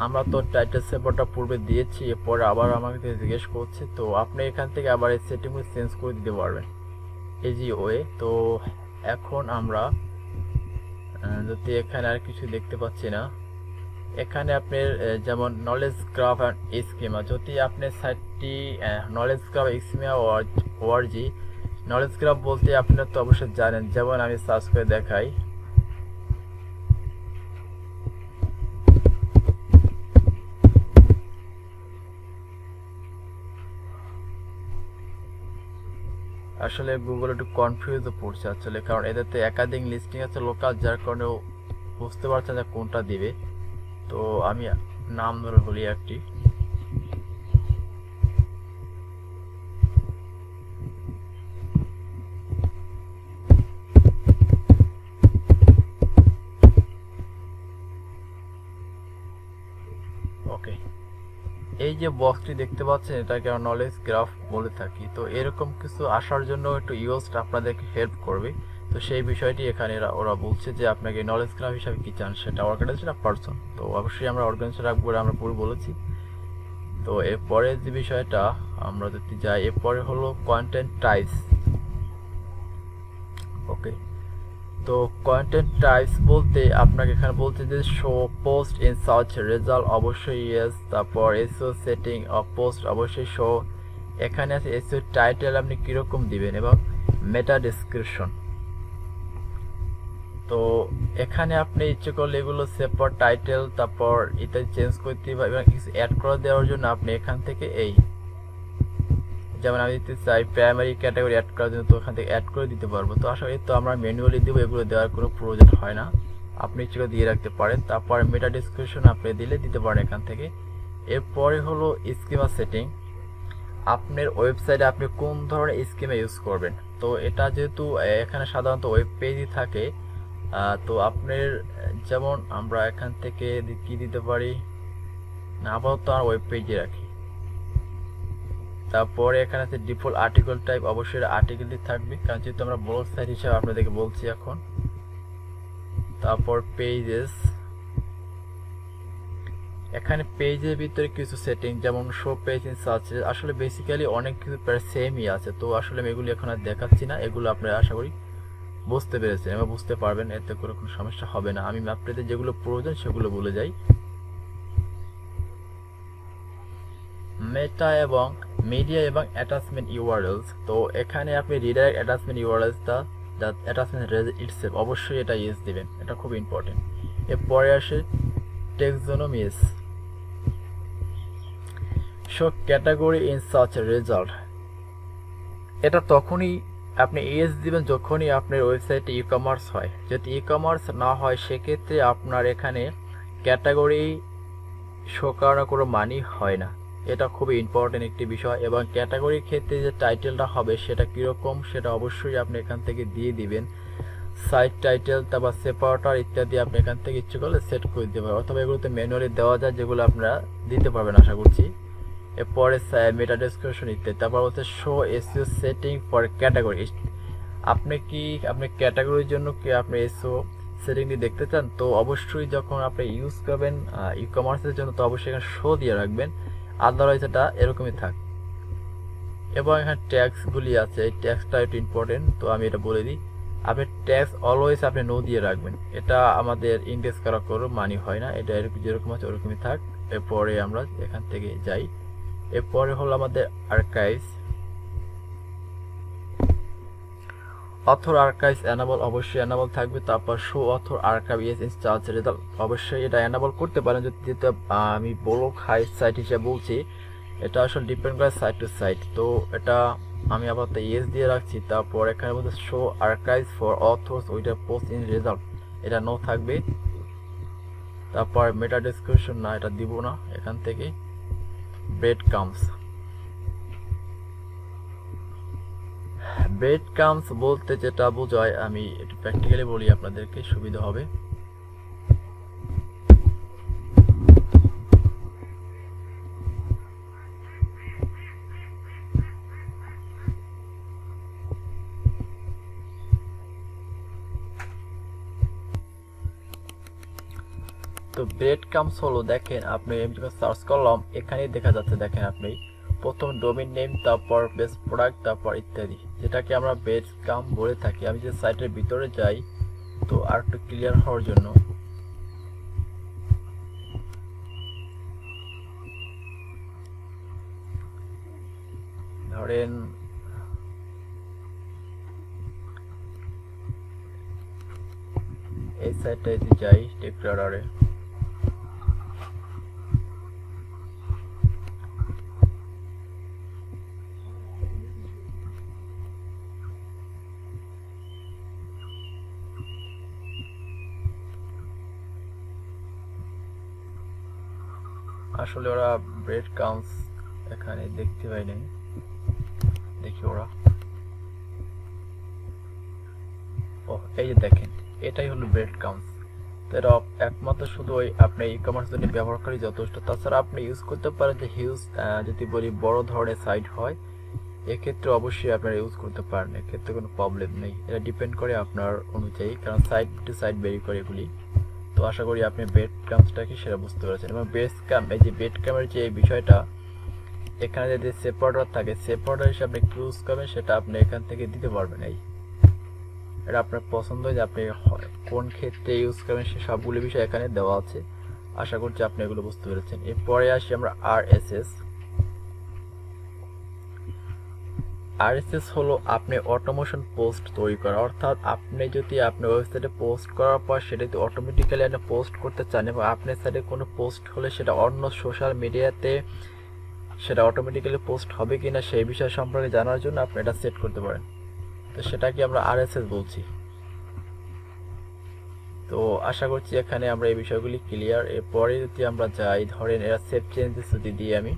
আমরা তো টাইটেল সেভারটা পূর্বে দিয়েছি, এরপরে আবার আমাকে জিজ্ঞেস করছে, তো আপনি এখান থেকে আবার এই সেটিংগুলো চেঞ্জ করে দিতে পারবেন ইজি ওয়ে। তো এখন আমরা যদি এখানে আর কিছু দেখতে পাচ্ছি না, এখানে আপনার যেমন নলেজ গ্রাফ অ্যান্ড স্কিমা, যদি আপনার সাইটটি knowledge graph schema O R G, knowledge graph বলতে আপনারা তো অবশ্যই জানেন, যেমন আমি সার্চ করে দেখাই, আসলে গুগল একটু কনফিউজ পড়ছে আসলে, কারণ এটাতে একাধিক লিস্টিং আছে লোকাল, যার কারণে বুঝতে পারছে না কোনটা দিবে। তো আমি নাম ধরে বলি একটি, ওকে, এই যে বক্সটি দেখতে পাচ্ছেন এটাকে নলেজ গ্রাফ বলে থাকি। তো এরকম কিছু আসার জন্য একটু ইউজড আপনাদেরকে হেল্প করবে। তো সেই বিষয়টি এখানে ওরা বলছে যে আপনাকে নলেজ গ্রাফ হিসাবে কি চান, সেটা অর্গানাইজেশন আর পারসন। তো অবশ্যই আমরা অর্গানাইজেশন রাখবো, আমরা পুরো বলেছি। তো এরপরে যে বিষয়টা আমরা যদি যাই, এরপরে হলো কন্টেন্ট টাইপস। ওকে, তো কন্টেন্ট টাইপস বলতে আপনাকে এখানে বলতে যে show post in search result অবশ্যই ইয়েস, তারপর এসইও সেটিং অফ পোস্ট অবশ্যই শো, এখানে আছে এসইও টাইটেল আপনি কিরকম দিবেন এবং মেটা ডেসক্রিপশন। তো এখানে আপনি ইচ্ছে করলে এগুলো সেপার টাইটেল তারপর এটা চেঞ্জ করতে এবং কিছু অ্যাড করে দেওয়ার জন্য আপনি এখান থেকে এই, যেমন আমি দিতে চাই প্রাইমারি ক্যাটাগরি অ্যাড করার জন্য, তো ওখান থেকে অ্যাড করে দিতে পারবো। তো আসলে তো আমরা ম্যানুয়ালি দেবো, এগুলো দেওয়ার কোনো প্রয়োজন হয় না, আপনি ইচ্ছে করে দিয়ে রাখতে পারেন। তারপর মেটা ডিসক্রিপশন আপনি দিতে পারেন এখান থেকে। এরপরে হলো স্কিমা সেটিং, আপনার ওয়েবসাইটে আপনি কোন ধরনের স্কিমে ইউজ করবেন। তো এটা যেহেতু এখানে সাধারণত ওয়েব পেজই থাকে, তো আপনার যেমন আমরা এখান থেকে কি দিতে পারি, না আপাতত আর ওয়েব পেজে রাখি। তারপরে এখানে আছে ডিফল্ট আর্টিকেল টাইপ, অবশ্যই আর্টিকেলটি থাকবে কারণ যেহেতু আমরা ব্লগ সাইট হিসাবে আপনাদেরকে বলছি এখন। তারপর পেজেস, এখানে পেজের ভিতরে কিছু সেটিং যেমন শো পেজ ইন সার্চ, আসলে বেসিক্যালি অনেক কিছু প্রায় সেমই আছে। তো আসলে আমি এগুলি এখন আর দেখাচ্ছি না, এগুলো আপনারা আশা করি বুঝতে পেরেছেন এবং বুঝতে পারবেন, এতে করে কোনো সমস্যা হবে না। আমি আপনাদের যেগুলো প্রয়োজন সেগুলো বলে যাই। মেটা এবং মিডিয়া এবং অ্যাটাচমেন্ট ইউআরএলস, তো এখানে আপনি রিডাইরেক্ট অ্যাটাচমেন্ট ইউআরএলসটা অ্যাটাচমেন্ট ইটসেলফ, অবশ্যই এটা ইউজ দিবেন, এটা খুব ইম্পর্টেন্ট। এরপরে আসে taxonomies, show category in search result, এটা তখনই আপনি ইএস দিবেন যখনই আপনার ওয়েবসাইটে ই কমার্স হয়। যদি ই কমার্স না হয় সেক্ষেত্রে আপনার এখানে ক্যাটাগরি শো করার কোনো মানই হয় না। এটা খুবই ইম্পর্টেন্ট একটি বিষয়। এবং ক্যাটাগরির ক্ষেত্রে যে টাইটেলটা হবে সেটা কীরকম সেটা অবশ্যই আপনি এখান থেকে দিয়ে দিবেন। সাইট টাইটেল, তারপর সেপারেটর ইত্যাদি আপনি এখান থেকে ইচ্ছে করলে সেট করে দিতে পারবেন, অথবা এগুলোতে ম্যানুয়ালি দেওয়া যায় যেগুলো আপনারা দিতে পারবেন আশা করছি। এরপরে মেটা ডেসক্রিপশন ইত্যাদি। তারপর হচ্ছে show SEO setting for category, আপনি কি আপনি ক্যাটাগরির জন্য কি আপনি এসইও সেটিংটি দেখতে চান, তো অবশ্যই যখন আপনি ইউজ করবেন ই কমার্সের জন্য তো অবশ্যই এখানে শো দিয়ে রাখবেন, আদারওয়াইজ এটা এরকমই থাক। এবং এখানে ট্যাক্সগুলি আছে, এই ট্যাক্সটা একটু ইম্পর্টেন্ট, তো আমি এটা বলে দিই। আপনি ট্যাক্স অলওয়েজ আপনি নো দিয়ে রাখবেন, এটা আমাদের ইন্ডেক্স করা কোনো মানি হয় না, এটা যেরকম আছে ওরকমই থাক। এরপরে আমরা এখান থেকে যাই। এরপরে হলো আমাদের আর্কাইভস, অথর আর্কাইভস এনাবল, অবশ্যই এনাবল থাকবে। তারপর show author archive yes in search result, অবশ্যই এটা এনাবল করতে পারেন। যেহেতু আমি ব্লগ সাইট হিসেবে বলছি, এটা আসলে ডিপেন্ড করে সাইট টু সাইট, তো এটা আমি আপাতত ইয়েস দিয়ে রাখছি। তারপর এখানে বলতে show archives for authors with post in result, এটা নো থাকবে। তারপর মেটা ডেসক্রিপশন না, এটা দিব না এখান থেকে। ব্রেড কামস, ব্রেড কামস বলতে যেটা বোঝায় আমি একটু প্র্যাকটিক্যালি বলি আপনাদেরকে সুবিধা হবে। তো ব্রেড কামস হলো, দেখেন আপনি সার্চ করলাম এখানেই দেখা যাচ্ছে, দেখেন আপনি প্রথম ডোমেইন নেম, তারপর বেস্ট প্রোডাক্ট, তারপর ইত্যাদি, যেটাকে আমরা ব্রেড কাম বলে থাকি। আমি যে সাইটের ভিতরে যাই, তো আর একটু ক্লিয়ার হওয়ার জন্য ধরেন এই সাইটটায় যাই টেক্সটারে, আসলে ওরা ব্রেড কামস এখানে দেখতে পাই নাই, দেখি ওরা, ও এই যে দেখেন এটাই হলো ব্রেড কামস। তো এটা একমাত্র শুধু ওই আপনি ই কমার্স জন্য ব্যবহারকারী যথেষ্ট, তাছাড়া আপনি ইউজ করতে পারেন যে হিউজ যদি বলি বড় ধরনের সাইট হয় এক্ষেত্রে অবশ্যই আপনারা ইউজ করতে পারেন, এক্ষেত্রে কোনো প্রবলেম নেই। এটা ডিপেন্ড করে আপনার অনুযায়ী, কারণ সাইট টু সাইট ভেরি করে এগুলি। তো আশা করি আপনি ব্রেড কামসটা কি সেটা বুঝতে পেরেছেন। এবং বেস কাম, এই যে ব্রেড কামের যে এই বিষয়টা, এখানে যদি সেপারেটর থাকে, সেপারেটর হিসেবে আপনি ইউজ করবেন সেটা আপনি এখান থেকে দিতে পারবেন। এই এটা আপনার পছন্দ যে আপনি কোন ক্ষেত্রে ইউজ করবেন সে সবগুলো বিষয় এখানে দেওয়া আছে। আশা করছি আপনি এগুলো বুঝতে পেরেছেন। এরপরে আসি আমরা আরএসএস। আরএসএস হলো আপনি অটোমেশন পোস্ট তৈরি করা, অর্থাৎ আপনি যদি আপনার ওয়েবসাইটে পোস্ট করার পর সেটা যদি অটোমেটিক্যালি আপনি পোস্ট করতে চান এবং আপনার সাইটে কোনো পোস্ট হলে সেটা অন্য সোশ্যাল মিডিয়াতে সেটা অটোমেটিক্যালি পোস্ট হবে কিনা সেই বিষয় সম্পর্কে জানার জন্য আপনি এটা সেট করতে পারেন। তো সেটাকে আমরা আরএসএস বলছি। তো আশা করছি এখানে আমরা এই বিষয়গুলি ক্লিয়ার। এরপরে যদি আমরা যাই, ধরেন এরা সেভ চেঞ্জেস যদি দিই আমি,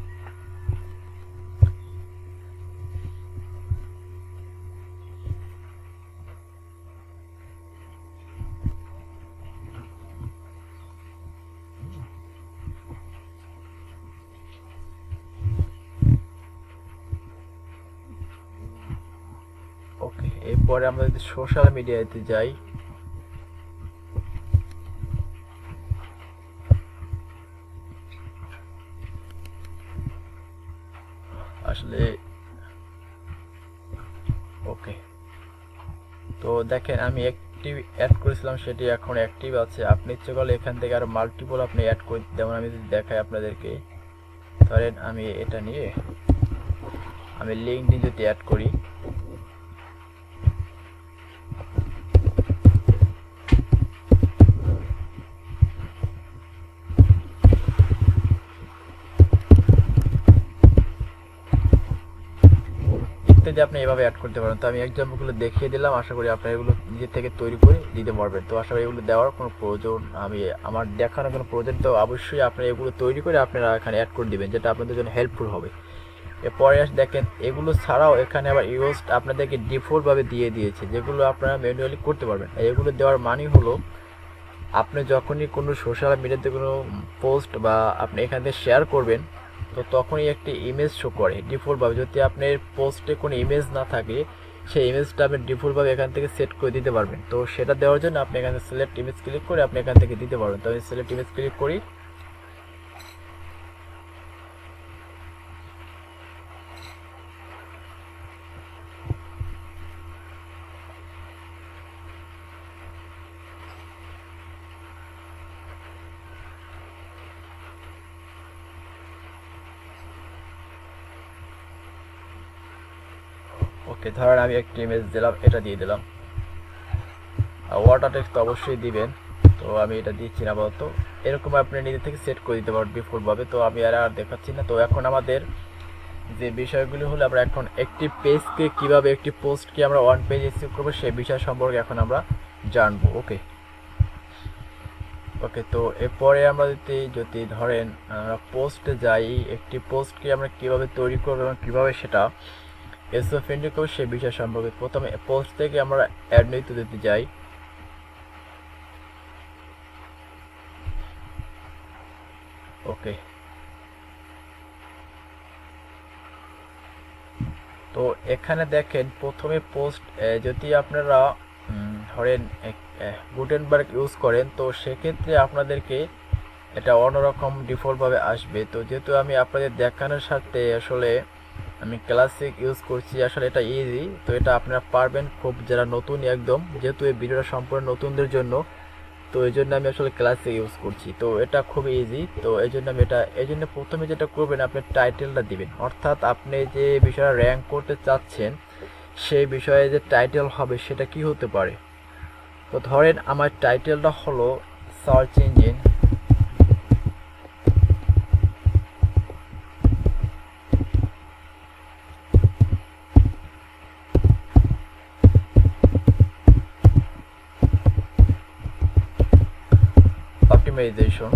এরপরে আমরা যদি সোশ্যাল মিডিয়াতে যাই, আসলে ওকে, তো দেখেন আমি একটি অ্যাড করেছিলাম, সেটি এখন অ্যাক্টিভ আছে। আপনি ইচ্ছে করলে এখান থেকে আরো মাল্টিপল আপনি অ্যাড করে, যেমন আমি যদি দেখাই আপনাদেরকে, ধরেন আমি এটা নিয়ে আমি লিঙ্কডইন যদি অ্যাড করি, ইত্যাদি আপনি এভাবে অ্যাড করতে পারেন। তো আমি এক্সাম্পলগুলো দেখিয়ে দিলাম, আশা করি আপনারা এগুলো নিজের থেকে তৈরি করে দিতে পারবেন। তো আশা করি এগুলো দেওয়ার কোনো প্রয়োজন, আমার দেখানোর কোনো প্রয়োজন, তো অবশ্যই আপনারা এগুলো তৈরি করে আপনারা এখানে অ্যাড করে দিবেন, যেটা আপনাদের জন্য হেল্পফুল হবে। এরপরে দেখেন এগুলো ছাড়াও এখানে আবার ইউজ আপনাদেরকে ডিফল্টভাবে দিয়ে দিয়েছে, যেগুলো আপনারা ম্যানুয়ালি করতে পারবেন। এগুলো দেওয়ার মানে হলো আপনি যখনই কোনো সোশ্যাল মিডিয়াতে কোনো পোস্ট বা আপনি এখান থেকে শেয়ার করবেন, তো তখনই একটি ইমেজ শো করে ডিফল্টভাবে। যদি আপনার পোস্টে কোনো ইমেজ না থাকে, সেই ইমেজটা আপনি ডিফল্টভাবে এখান থেকে সেট করে দিতে পারবেন। তো সেটা দেওয়ার জন্য আপনি এখানে সিলেক্ট ইমেজ ক্লিক করে আপনি এখান থেকে দিতে পারবেন। তো আমি সিলেক্ট ইমেজ ক্লিক করি, ওকে, ধরেন আমি একটি ইমেজ দিলাম, এটা দিয়ে দিলাম, ওয়াটার টেক্সট অবশ্যই দিবেন। তো আমি এটা দিচ্ছি না আপাতত, এরকম আপনি নিজে থেকে সেট করে দিতে পারবেন ডিফল্টভাবে। তো আমি আর দেখাচ্ছি না। তো এখন আমাদের যে বিষয়গুলি হলো, আমরা এখন একটি পেজকে কিভাবে, একটি পোস্টকে আমরা ওয়ান পেজ এসিভ করবো, সেই বিষয় সম্পর্কে এখন আমরা জানবো। ওকে ওকে, তো এরপরে আমরা যদি ধরেন আমরা পোস্টে যাই, একটি পোস্টকে আমরা কিভাবে তৈরি করবো এবং কিভাবে সেটা এসও ফ্রেন্ডলি করবো সেই বিষয় সম্পর্কে প্রথমে পোস্ট থেকে আমরা অ্যাড নিতে দিতে যাই। ওকে, তো এখানে দেখেন প্রথমে পোস্ট, যদি আপনারা ধরেন গুটেনবার্গ ইউজ করেন, তো সেক্ষেত্রে আপনাদেরকে এটা অন্যরকম ডিফল্টভাবে আসবে। তো যেহেতু আমি আপনাদের দেখানোর সাথে আসলে আমি ক্লাসিক ইউজ করছি, আসলে এটা ইজি, তো এটা আপনারা পারবেন খুব, যারা নতুন একদম, যেহেতু এই ভিডিওটা সম্পূর্ণ নতুনদের জন্য, তো এই জন্য আমি আসলে ক্লাসিক ইউজ করছি। তো এটা খুব ইজি, তো এই জন্য আমি এটা, এই জন্য প্রথমে যেটা করবেন আপনি টাইটেলটা দিবেন, অর্থাৎ আপনি যে বিষয়টা র্যাঙ্ক করতে চাচ্ছেন সেই বিষয়ে যে টাইটেল হবে সেটা কি হতে পারে। তো ধরেন আমার টাইটেলটা হলো সার্চ ইঞ্জিন অপটিমাইজেশন,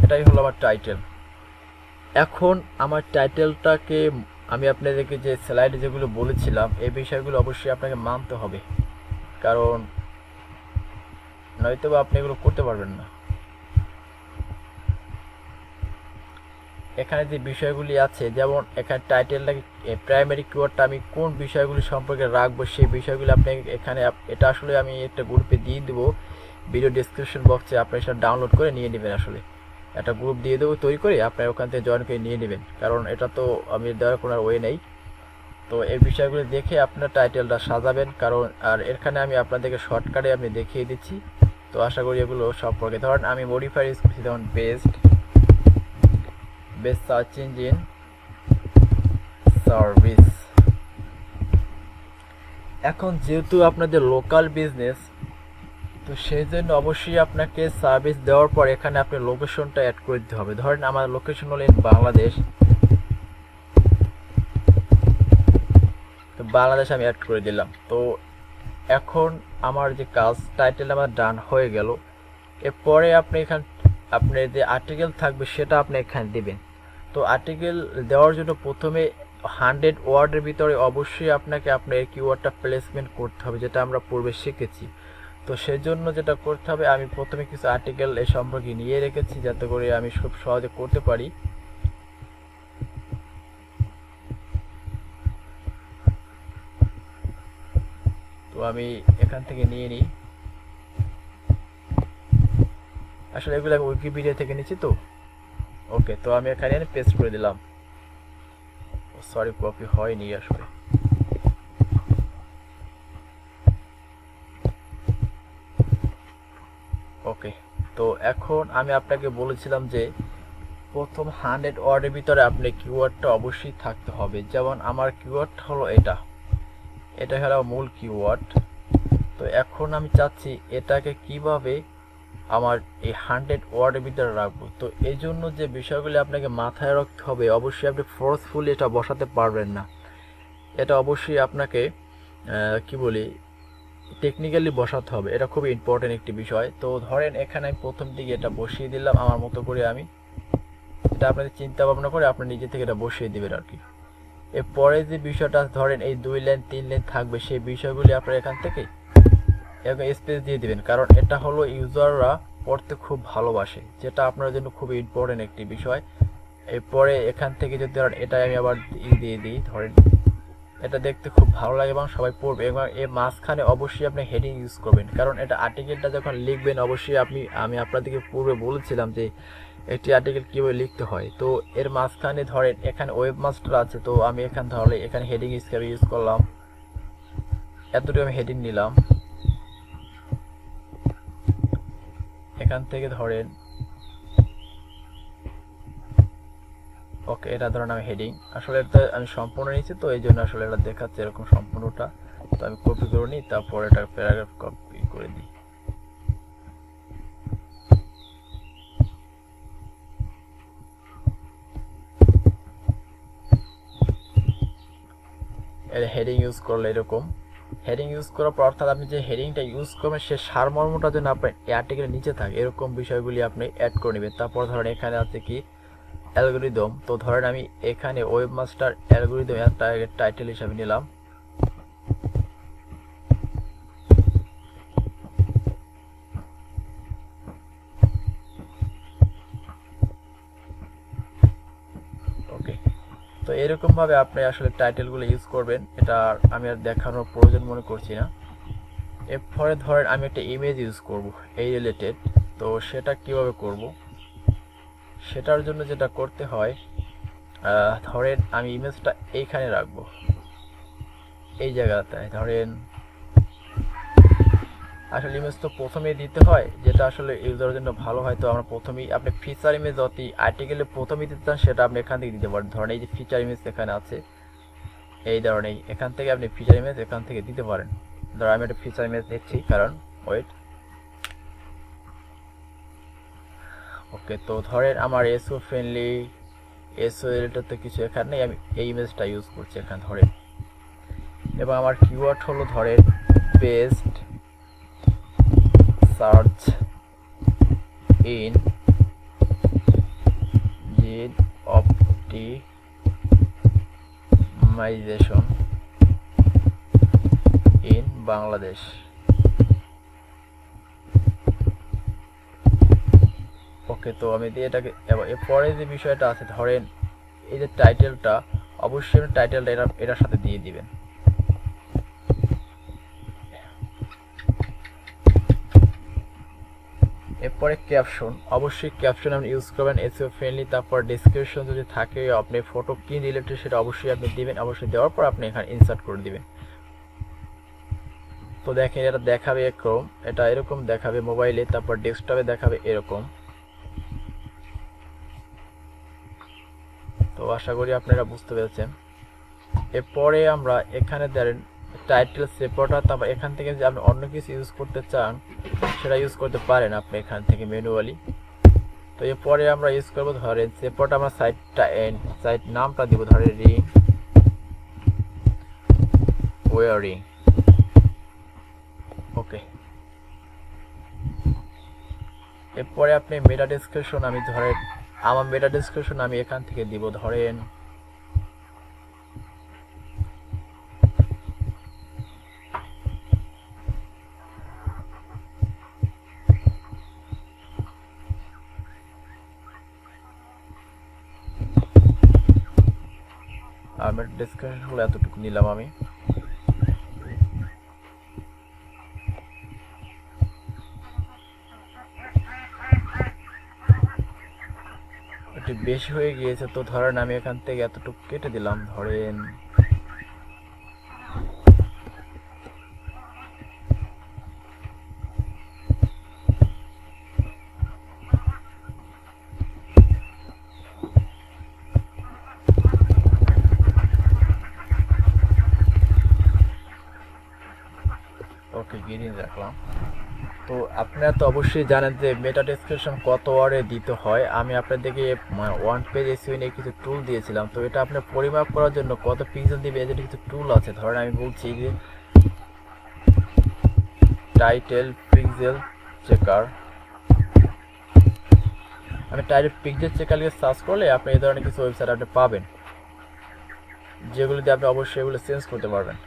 এটাই হলো আমার টাইটেল। এখন আমার টাইটেলটাকে আমি আপনাদেরকে যে স্লাইডে যেগুলো বলেছিলাম, এই বিষয়গুলো অবশ্যই আপনাকে মানতে হবে, কারণ নয়তো বা আপনি এগুলো করতে পারবেন না। এখানে যে বিষয়গুলি আছে, যেমন এখানে টাইটেলটাকে প্রাইমারি কিওয়ার্ডটা আমি কোন বিষয়গুলি সম্পর্কে রাখবো সেই বিষয়গুলি আপনি এখানে, এটা আসলে আমি একটা গ্রুপে দিয়ে দেবো, ভিডিও ডেসক্রিপশন বক্সে আপনি সেটা ডাউনলোড করে নিয়ে নেবেন। আসলে একটা গ্রুপ দিয়ে দেবো তৈরি করে, আপনার ওখান থেকে জয়েন করে নিয়ে নেবেন, কারণ এটা তো আমি দেওয়ার কোনো ওয়ে নেই। তো এই বিষয়গুলো দেখে আপনার টাইটেলটা সাজাবেন, কারণ আর এখানে আমি আপনাদেরকে শর্টকাটে আমি দেখিয়ে দিচ্ছি। তো আশা করি এগুলো সম্পর্কে, ধরেন আমি মডিফাই ইউজ করছি, যেমন বেস্ট সার্চ ইঞ্জিন সার্ভিস। এখন যেহেতু আপনাদের লোকাল বিজনেস, তো সেই জন্য অবশ্যই আপনাকে সার্ভিস দেওয়ার পর এখানে আপনি লোকেশনটা অ্যাড করে দিতে হবে। ধরেন আমার লোকেশন হলো বাংলাদেশ, তো বাংলাদেশ আমি অ্যাড করে দিলাম। তো এখন আমার যে কাজ, টাইটেল আমার ডান হয়ে গেল। এরপরে আপনি এখানে আপনার যে আর্টিকেল থাকবে সেটা আপনি এখানে দিবেন। তো আর্টিকেল দেওয়ার জন্য প্রথমে 100 ওয়ার্ডের ভিতরে অবশ্যই আপনাকে আপনার কিওয়ার্ডটা প্লেসমেন্ট করতে হবে, যেটা আমরা পূর্বে শিখেছি। তো সেজন্য যেটা করতে হবে, আমি প্রথমে কিছু আর্টিকেল এই সম্পর্কে নিয়ে রেখেছি, যাতে করে আমি খুব সহজে করতে পারি। তো তো আমি এখান থেকে নিয়ে নিই। আসলে এগুলো আমি উইকিপিডিয়া থেকে নিচ্ছি তো। ওকে, তো আমি এখানে পেস্ট করে দিলাম। সরি, কপি হয়নি আসলে। ওকে, তো এখন আমি আপনাকে বলেছিলাম যে প্রথম 100 ওয়ার্ডের ভিতরে আপনি কিওয়ার্ডটা অবশ্যই থাকতে হবে। যেমন আমার কিওয়ার্ড হলো এটা হলো মূল কিওয়ার্ড। তো এখন আমি চাচ্ছি এটাকে কিভাবে আমার এই 100 ওয়ার্ডের ভিতরে রাখবো। তো এই জন্য যে বিষয়গুলি আপনাকে মাথায় রাখতে হবে, অবশ্যই আপনি ফোর্সফুলি এটা বসাতে পারবেন না। এটা অবশ্যই আপনাকে কি বলি, টেকনিক্যালি বসাতে হবে। এটা খুবই ইম্পর্টেন্ট একটি বিষয়। তো ধরেন এখানে আমি প্রথম দিকে এটা বসিয়ে দিলাম আমার মতো করে। আমি এটা আপনাদের চিন্তা ভাবনা করে আপনি নিজে থেকে এটা বসিয়ে দিবেন আর কি। এরপরে যে বিষয়টা ধরেন এই 2 লাইন 3 লাইন থাকবে, সেই বিষয়গুলি আপনারা এখান থেকে এরকম স্পেস দিয়ে দিবেন, কারণ এটা হলো ইউজাররা পড়তে খুব ভালোবাসে, যেটা আপনার জন্য খুবই ইম্পর্টেন্ট একটি বিষয়। এরপরে এখান থেকে যদি ধরেন এটা আমি আবার দিয়ে দিই, ধরেন এটা দেখতে খুব ভালো লাগে এবং সবাই পড়বে। এবং এর মাঝখানে অবশ্যই আপনি হেডিং ইউজ করবেন, কারণ এটা আর্টিকেলটা যখন লিখবেন অবশ্যই আমি আপনাদেরকে পূর্বে বলেছিলাম যে একটি আর্টিকেল কীভাবে লিখতে হয়। তো এর মাঝখানে ধরেন এখানে ওয়েবমাস্টার আছে, তো আমি এখানে হেডিং হিসেবে ইউজ করলাম। এতটুকু আমি হেডিং নিলাম। এখান থেকে ধরেন ওকে, এটা ধরেন আমি হেডিং, আসলে এটা আমি সম্পূর্ণ নিচ্ছি তো এই জন্য আসলে এটা দেখাচ্ছে এরকম সম্পূর্ণটা। তো আমি কপি করে নিই, তারপর এটা প্যারাগ্রাফ কপি করে দিই। এর হেডিং ইউজ করলে এরকম হেডিং ইউজ করার পর অর্থাৎ আপনি যে হেডিংটা ইউজ করবেন সে সারমর্মটা যেন আপনার এই আর্টিকেলের নিচে থাকে, এরকম বিষয়গুলি আপনি অ্যাড করে নেবেন। তারপর ধরেন এখানে আছে কি অ্যালগরিদম। তো ধরেন আমি এখানে ওয়েবমাস্টার অ্যালগরিদম একটা টাইটেল হিসাবে নিলাম। ওকে, তো এরকম ভাবে আপনি আসলে টাইটেলগুলো ইউজ করবেন। এটা আমি আর দেখানোর প্রয়োজন মনে করছি না। এরপরে ধরেন আমি একটা ইমেজ ইউজ করব এই রিলেটেড। তো সেটা কিভাবে করব, সেটার জন্য যেটা করতে হয়, ধরেন আমি ইমেজটা এইখানে রাখবো, এই জায়গাতে। ধরেন আসলে ইমেজ তো প্রথমেই দিতে হয়, যেটা আসলে ইউজারের জন্য ভালো হয়। তো আমরা প্রথমেই আপনি ফিচার ইমেজ যদি আর্টিকেলে প্রথমেই দিতে চান সেটা আপনি এখান থেকে দিতে পারেন। ধরেন এই যে ফিচার ইমেজ এখানে আছে, এই ধরনের এখান থেকে আপনি ফিচার ইমেজ এখান থেকে দিতে পারেন। ধর আমি একটা ফিচার ইমেজ নিচ্ছি, কারণ ওয়েট। ওকে, তো ধরেন আমার এসও ফ্রেন্ডলি এসও রিলেটেড তো কিছু এখানে নেই, আমি এই ইমেজটা ইউজ করছি এখানে ধরেন। এবং আমার কিওয়ার্ড হলো ধরেন বেস্ট সার্চ ইন জিন অপটিমাইজেশন ইন বাংলাদেশ। ওকে, তো আমি দিয়ে এটাকে এরপরে যে বিষয়টা আছে, ধরেন এই যে টাইটেলটা, অবশ্যই টাইটেলটা এটার সাথে দিয়ে দিবেন। এরপরে ক্যাপশন, অবশ্যই ক্যাপশন আপনি ইউজ করবেন এসইও ফ্রেন্ডলি। তারপর ডেসক্রিপশন যদি থাকে আপনি ফটো কি রিলেটেড সেটা অবশ্যই আপনি দিবেন। অবশ্যই দেওয়ার পর আপনি এখানে ইনসার্ট করে দিবেন। তো দেখেন এটা দেখাবে এরকম, এটা এরকম দেখাবে মোবাইলে, তারপর ডেস্কটপে দেখাবে এরকম। তো আশা করি আপনারা বুঝতে পেরেছেন। এরপরে আমরা এখানে ধরেন টাইটেল সেপারেটর, তারপর এখান থেকে যদি আপনি অন্য কিছু ইউজ করতে চান সেটা ইউজ করতে পারেন আপনি এখান থেকে ম্যানুয়ালি। তো এরপরে আমরা ইউজ করবো ধরেন সেপারেট, আমরা সাইট নামটা দিব ধরেন রিং ওয়ারিং। ওকে, এরপরে আপনি মেটা ডেসক্রিপশন, আমি ধরেন আমার মেটা ডেসক্রিপশন আমি এখান থেকে দিব ধরেন আমার ডেসক্রিপশন হলো এতটুকু নিলাম আমি। একটু বেশি হয়ে গিয়েছে, তো ধরেন আমি এখান থেকে এতটুকু কেটে দিলাম, ধরেন ওকে গ্রিন রাখলাম। তো আপনারা তো অবশ্যই জানেন যে মেটা ডেসক্রিপশন কত ওয়ার্ডে দিতে হয়। আমি আপনাদেরকে ওয়ান পেজ এসইও নিয়ে কিছু টুল দিয়েছিলাম, তো এটা আপনার পরিমাপ করার জন্য কত পিক্সেল দিবে এদের কিছু টুল আছে। ধরেন আমি বলছি যে টাইটেল পিক্সেল চেকার, আমি টাইটেল পিক্সেল চেকার লিখে সার্চ করলে আপনি এই ধরনের কিছু ওয়েবসাইট আপনি পাবেন, যেগুলো দিয়ে আপনি অবশ্যই এগুলো চেঞ্জ করতে পারবেন।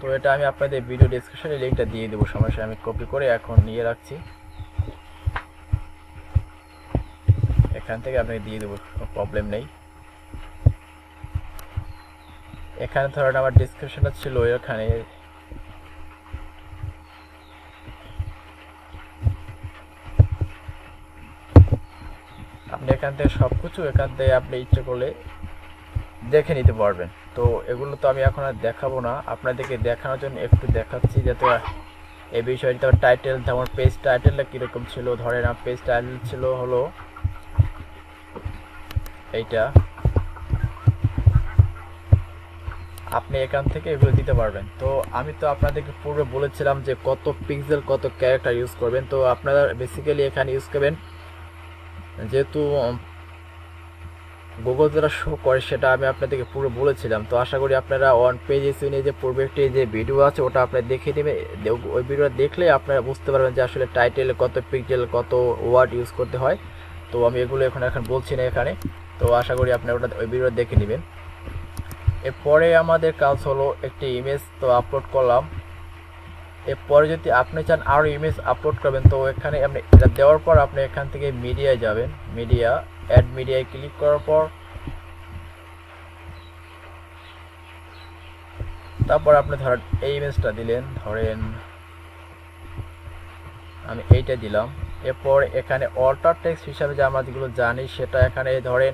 তো এটা আমি আপনাদের ভিডিও ডেসক্রিপশনে লিঙ্কটা দিয়ে দেবো, সমস্যা আমি কপি করে এখন নিয়ে রাখছি, এখান থেকে আপনাকে দিয়ে দেবো, প্রবলেম নেই। এখানে ধরেন আমার ডেসক্রিপশনটা ছিল এখানে, আপনি এখান থেকে সব কিছু এখান থেকে আপনি ইচ্ছে করলে দেখে নিতে পারবেন। তো এগুলো তো আমি এখন আর দেখাবো না, আপনাদেরকে দেখানোর জন্য একটু দেখাচ্ছি যাতে এই বিষয়টা। টাইটেল, যেমন পেজ টাইটেলটা কীরকম ছিল, ধরেন আমার পেজ টাইটেল ছিল হলো এইটা, আপনি এখান থেকে এগুলো দিতে পারবেন। তো আমি তো আপনাদেরকে পূর্বে বলেছিলাম যে কত পিক্সেল কত ক্যারেক্টার ইউজ করবেন, তো আপনারা বেসিক্যালি এখানে ইউজ করবেন, যেহেতু গুগল যেটা শো করে সেটা আমি আপনাদেরকে পুরো বলেছিলাম। তো আশা করি আপনারা ওয়ান পেজ এসইও নিয়ে যে পূর্বে একটি যে ভিডিও আছে ওটা আপনারা দেখে নেবেন, ওই ভিডিওটা দেখলে আপনারা বুঝতে পারবেন যে আসলে টাইটেলে কত পিক্সেল কত ওয়ার্ড ইউজ করতে হয়। তো আমি এগুলো এখন বলছি না এখানে, তো আশা করি আপনারা ওটা ওই ভিডিওটা দেখে নেবেন। এরপরে আমাদের কাজ হলো একটি ইমেজ তো আপলোড করলাম। এরপরে যদি আপনি চান আরও ইমেজ আপলোড করবেন, তো এখানে আপনি এটা দেওয়ার পর আপনি এখান থেকে মিডিয়ায় যাবেন, মিডিয়া অ্যাড মিডিয়ায় ক্লিক করার পর তারপর আপনি ধরেন এই ইমেজটা দিলেন, ধরেন আমি এইটা দিলাম। এরপর এখানে অল্টার টেক্সট হিসাবে যে আমরা যেগুলো জানি সেটা এখানে ধরেন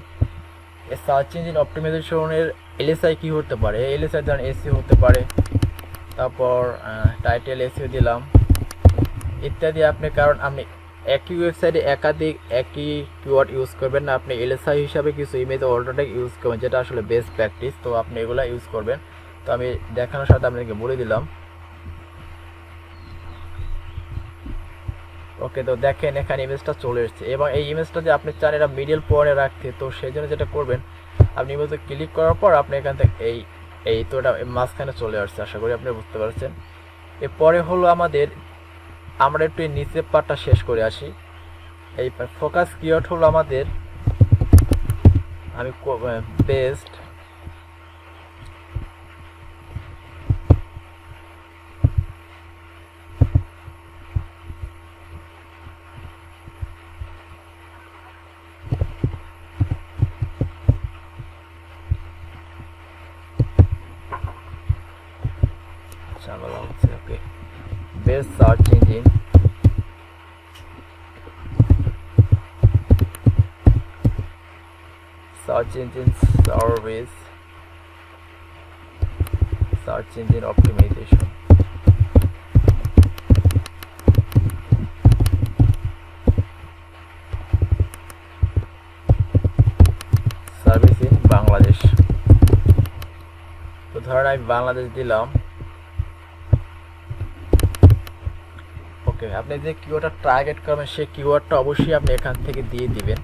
সার্চ ইঞ্জিন অপটিমাইজেশনের এলএসআই কি হতে পারে, এলএসআই ধরেন এসইও হতে পারে, তারপর টাইটেল এসইও দিলাম ইত্যাদি। আপনি কারণ আপনি একই ওয়েবসাইটে একাধিক একই কিওয়ার্ড ইউজ করবেন না, আপনি এলএসআই হিসাবে কিছু ইমেজ অল্টারনেটিভ ইউজ করবেন, যেটা আসলে বেস্ট প্র্যাকটিস। তো আপনি এগুলো ইউজ করবেন, তো আমি দেখানোর সাথে আপনাকে বলে দিলাম। ওকে, তো দেখেন এখানে ইমেজটা চলে এসেছে, এবং এই ইমেজটা যে আপনি চান এটা মিডল পয়েন্টে রাখতে, তো সেই জন্য যেটা করবেন আপনি ইমেজে ক্লিক করার পর আপনি এখান থেকে এই তো এটা মাঝখানে চলে আসছে, আশা করি আপনি বুঝতে পারছেন। এরপরে হলো আমরা একটু নিচের পার্টটা শেষ করে আসি। এই ফোকাস কিওয়ার্ড হলো আমাদের, আমি বেস্ট ঝামেলা হচ্ছে। Okay, best search engine service, search engine optimisation, service in Bangladesh. তো ধরেন আমি বাংলাদেশ দিলাম। ওকে, আপনি যে কিওয়ার্ডটা টার্গেট করবেন সেই কিওয়ার্ডটা অবশ্যই আপনি এখান থেকে দিয়ে দিবেন।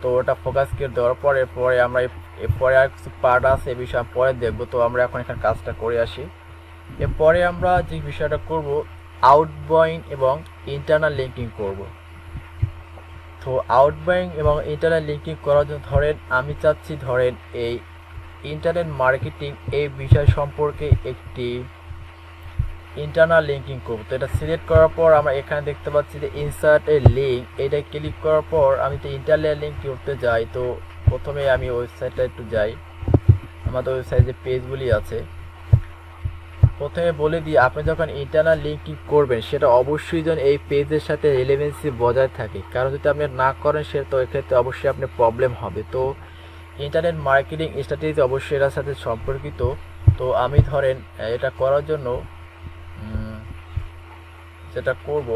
তো ওটা ফোকাস কিওয়ার্ড দেওয়ার পর এরপরে আমরা এরপরে আর কিছু পার্ট আছে এই বিষয়ে পরে দেখবো। তো আমরা এখন এখানে কাজটা করে আসি। এরপরে আমরা যে বিষয়টা করব আউটগোয়িং এবং ইন্টারনাল লিঙ্কিং করব। তো আউটগোয়িং এবং ইন্টারনাল লিঙ্কিং করার জন্য ধরেন আমি চাচ্ছি ধরেন এই ইন্টারনেট মার্কেটিং এই বিষয় সম্পর্কে একটি ইন্টারনাল লিঙ্কিং করব। তো এটা সিলেক্ট করার পর আমরা এখানে দেখতে পাচ্ছি যে ইনসার্ট এ লিঙ্ক, এটা ক্লিক করার পর আমি তো ইন্টারনাল লিঙ্ক করতে যাই। তো প্রথমে আমি ওয়েবসাইটটা একটু যাই, আমাদের ওয়েবসাইটে যে পেজগুলি আছে প্রথমে বলে দিই, আপনি যখন ইন্টারনাল লিঙ্কিং করবেন সেটা অবশ্যই যেন এই পেজের সাথে রিলেভেন্সি বজায় থাকে, কারণ যদি আপনি না করেন সে তো এক্ষেত্রে অবশ্যই আপনার প্রবলেম হবে। তো ইন্টারনেট মার্কেটিং স্ট্র্যাটেজি অবশ্যই এটার সাথে সম্পর্কিত। তো আমি ধরেন এটা করার জন্য যেটা করব,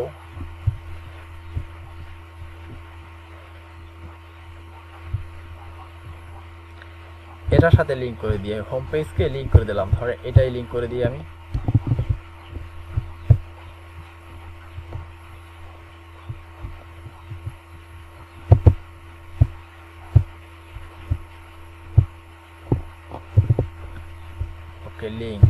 এটার সাথে লিঙ্ক করে দিয়ে হোম পেজকে লিঙ্ক করে দিলাম, ধরেন এটাই লিঙ্ক করে দিই আমি। ওকে, লিঙ্ক।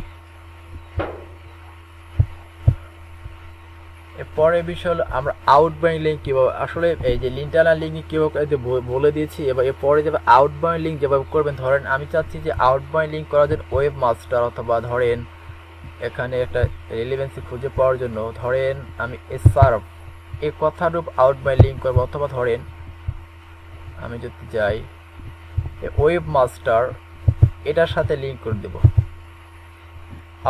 এরপরে বিষয় হলো আমরা আউটবাউন্ড লিঙ্ক কীভাবে, আসলে এই যে ইন্টারনাল লিঙ্ক কীভাবে বলে দিয়েছি। এবার এরপরে যাবে আউটবাউন্ড লিঙ্ক যেভাবে করবেন। ধরেন আমি চাচ্ছি যে আউটবাউন্ড লিঙ্ক করার জন্য ওয়েব মাস্টার, অথবা ধরেন এখানে একটা রিলেভেন্সি খুঁজে পাওয়ার জন্য ধরেন আমি সার্ভ এই কথারূপ আউটবাউন্ড লিঙ্ক করবো, অথবা ধরেন আমি যদি যাই ওয়েব মাস্টার এটার সাথে লিঙ্ক করে দেব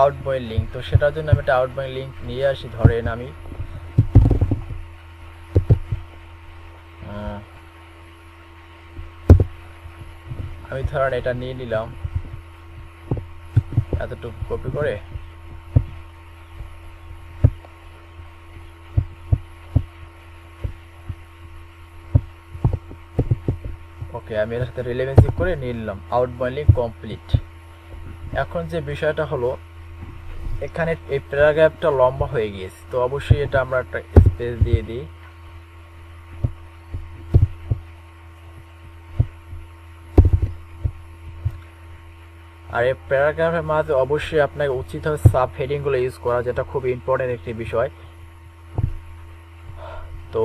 আউটবাউন্ড লিঙ্ক। তো সেটার জন্য আমি একটা আউটবাউন্ড লিঙ্ক নিয়ে আসি। ধরেন আমি ধরেন এটা নিয়ে নিলাম, এতটুকু কপি করে ওকে আমি এর সাথে রিলেভেন্সি করে নিয়ে নিলাম, আউটবাউন্ড লিঙ্ক কমপ্লিট। এখন যে বিষয়টা হলো, এখানে এই প্যারাগ্রাফটা লম্বা হয়ে গিয়েছে, তো অবশ্যই এটা আমরা একটা স্পেস দিয়ে দিই। আর এই প্যারাগ্রাফের মাঝে অবশ্যই আপনাকে উচিত হবে সাব হেডিংগুলো ইউজ করা, যেটা খুব ইম্পর্টেন্ট একটি বিষয়। তো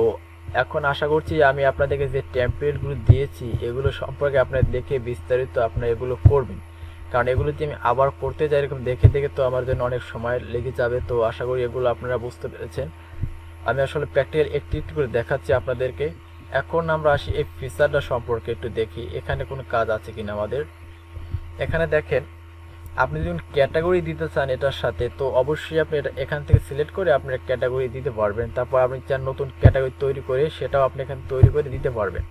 এখন আশা করছি আমি আপনাদেরকে যে টেমপ্লেটগুলো দিয়েছি এগুলো সম্পর্কে আপনার দেখে বিস্তারিত আপনার এগুলো করবেন, কারণ এগুলো যদি আমি আবার করতে যাই এরকম দেখে দেখে তো আমার জন্য অনেক সময় লেগে যাবে। তো আশা করি এগুলো আপনারা বুঝতে পেরেছেন। আমি আসলে প্র্যাকটিক্যাল একটু একটু করে দেখাচ্ছি আপনাদেরকে। এখন আমরা আসি এই ফিচারটা সম্পর্কে একটু দেখি, এখানে কোনো কাজ আছে কিনা আমাদের। এখানে দেখেন, আপনি যখন ক্যাটাগরি দিতে চান এটার সাথে, তো অবশ্যই আপনি এটা এখান থেকে সিলেক্ট করে আপনি ক্যাটাগরি দিতে পারবেন। তারপর আপনি চান নতুন ক্যাটাগরি তৈরি করে, সেটাও আপনি এখানে তৈরি করে দিতে পারবেন।